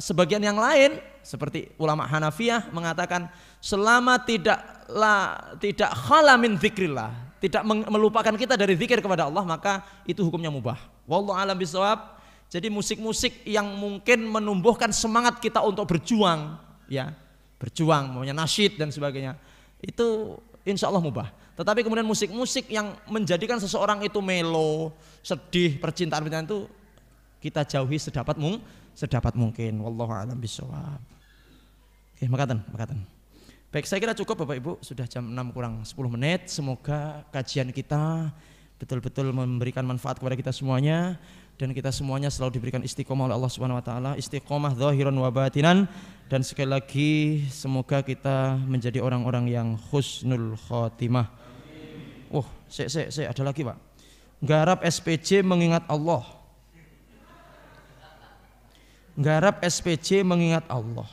sebagian yang lain seperti ulama Hanafiyah mengatakan selama tidak khala min dzikrillah, tidak melupakan kita dari zikir kepada Allah, maka itu hukumnya mubah. Wallahu a'lam bishawab. Jadi musik-musik yang mungkin menumbuhkan semangat kita untuk berjuang, ya, berjuang, maunya nasyid dan sebagainya, itu insya Allah mubah. Tetapi kemudian musik-musik yang menjadikan seseorang itu melo, sedih, percintaan itu kita jauhi sedapat mungkin. Wallahu a'lam bishawab. Oke, makaten. Baik, saya kira cukup Bapak Ibu, sudah jam 6 kurang 10 menit. Semoga kajian kita betul-betul memberikan manfaat kepada kita semuanya dan kita semuanya selalu diberikan istiqomah oleh Allah Subhanahu wa taala, istiqomah zahiran wa batinan, dan sekali lagi semoga kita menjadi orang-orang yang husnul khotimah. Saya ada lagi, Pak. Garap SPJ mengingat Allah. Garap SPJ mengingat Allah.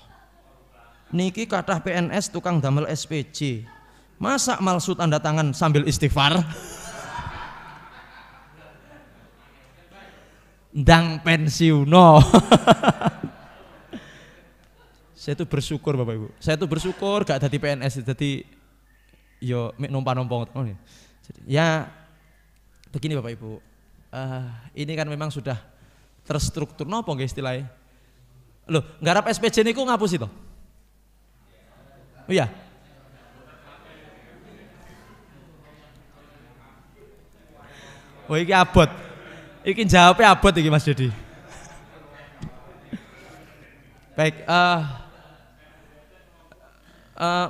Niki kathah PNS tukang damel SPJ. Masa malsu tanda tangan sambil istighfar? Ndang pensiuno. Saya itu bersyukur Bapak Ibu. Saya itu bersyukur gak jadi PNS, jadi yo numpang-numpang. Ya begini Bapak Ibu. Ini kan memang sudah terstruktur nopo nggih istilahnya. Loh, nggarap SPJ niku ngapus itu. Oh iya. Oh iki abot. Iki jawabnya abot iki Mas Dodi. Baik,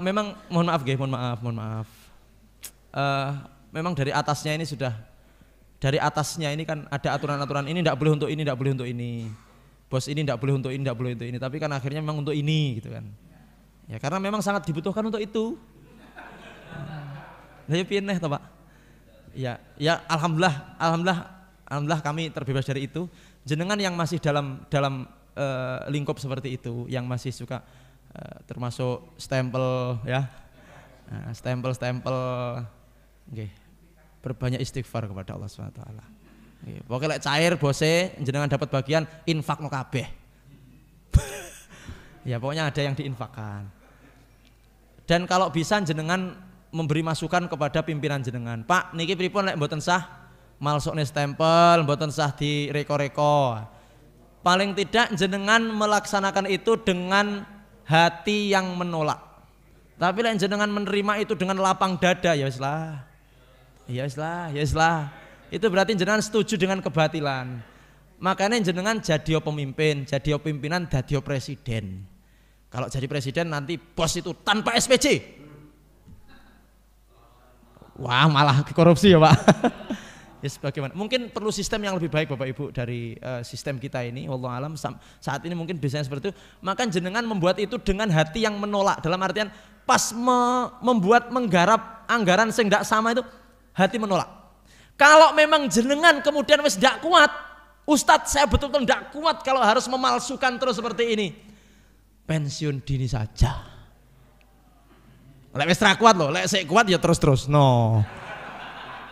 memang mohon maaf nggih, mohon maaf. Memang dari atasnya ini sudah, dari atasnya ini kan ada aturan-aturan ini tidak boleh untuk ini, tidak boleh untuk ini. Bos ini tidak boleh untuk ini, tidak boleh untuk ini. Tapi kan akhirnya memang untuk ini gitu kan. Ya karena memang sangat dibutuhkan untuk itu. Lah ya piye neh to, Pak? Ya alhamdulillah kami terbebas dari itu. Jenengan yang masih dalam lingkup seperti itu, yang masih suka termasuk stempel ya. Nah, stempel nggih. Berbanyak istighfar kepada Allah Subhanahu wa taala. Nggih, pokoke lek cair bose jenengan dapat bagian infakno kabeh. Ya pokoknya ada yang diinfakkan. Dan kalau bisa jenengan memberi masukan kepada pimpinan jenengan. Pak, niki pripun lek mboten sah malsukne stempel, mboten sah di reko-reko. Paling tidak jenengan melaksanakan itu dengan hati yang menolak. Tapi lek jenengan menerima itu dengan lapang dada, ya wis lah. Ya wis lah. Itu berarti jenengan setuju dengan kebatilan. Makanya jenengan jadi pemimpin, jadi pimpinan, jadi presiden. Kalau jadi presiden nanti bos itu tanpa SPJ. Wah, malah korupsi ya, Pak. Yes, bagaimana? Mungkin perlu sistem yang lebih baik Bapak Ibu dari sistem kita ini. Wallahu alam saat ini mungkin biasanya seperti itu. Maka jenengan membuat itu dengan hati yang menolak. Dalam artian pas membuat menggarap anggaran sing ndak sama itu hati menolak. Kalau memang jenengan kemudian wis ndak kuat, Ustadz saya betul-betul ndak kuat kalau harus memalsukan terus seperti ini. Pensiun dini saja. Lek wis ra kuat lho, lek sik kuat ya terus-terus no.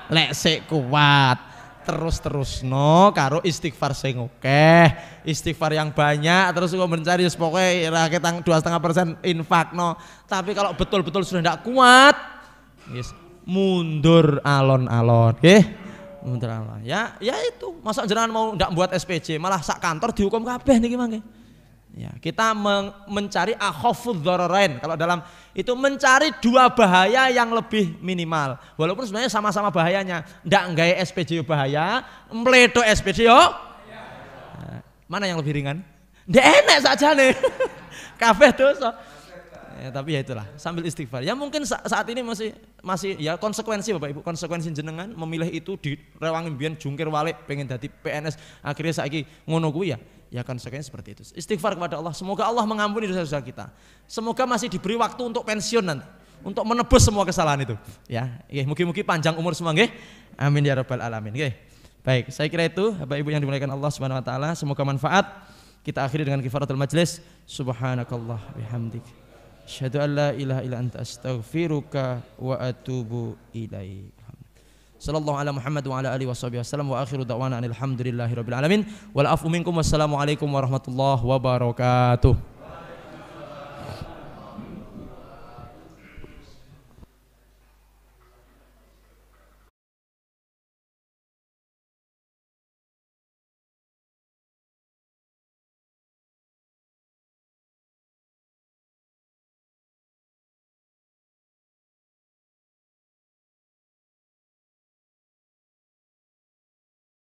Lek sik kuat terus no karo istighfar sing akeh, istighfar yang banyak, terus kok mencari pokoke ra ketang 2,5% infak no. Tapi kalau betul-betul sudah ndak kuat, yes, mundur alon-alon, nggih. Mundur alon. Ya itu, masa jenengan mau ndak buat SPJ, malah sak kantor dihukum kabeh niki mangke. Ya, kita mencari akhafudz dzararain. Kalau dalam itu mencari dua bahaya yang lebih minimal. Walaupun sebenarnya sama-sama bahayanya. Ndak nggawe SPJ bahaya, mledok SPJ yo. Nah, mana yang lebih ringan? Ndak enak saja nih. Kabeh dosa. Ya, tapi ya itulah, sambil istighfar. Ya mungkin saat ini masih ya konsekuensi Bapak Ibu, konsekuensi jenengan memilih itu di rewangi mbiyen jungkir walik pengen dadi PNS, akhirnya saiki ngono kuwi ya konsekuensi seperti itu. Istighfar kepada Allah, semoga Allah mengampuni dosa-dosa kita. Semoga masih diberi waktu untuk pensiun nanti, untuk menebus semua kesalahan itu. Ya, mugi-mugi panjang umur semua nggih. Amin ya rabbal alamin nggih. Baik, saya kira itu Bapak Ibu yang dimuliakan Allah Subhanahu wa taala, semoga manfaat. Kita akhiri dengan kifaratul majlis. Subhanakallah bihamdik. Asyhadu an la ilaha illa anta astaghfiruka wa atubu ilaik. Sallallahu ala Muhammad wa ala alihi wasallam wa akhiru da'wana alhamdulillahi rabbil alamin wal afu minkum wassalamu alaikum warahmatullahi wabarakatuh.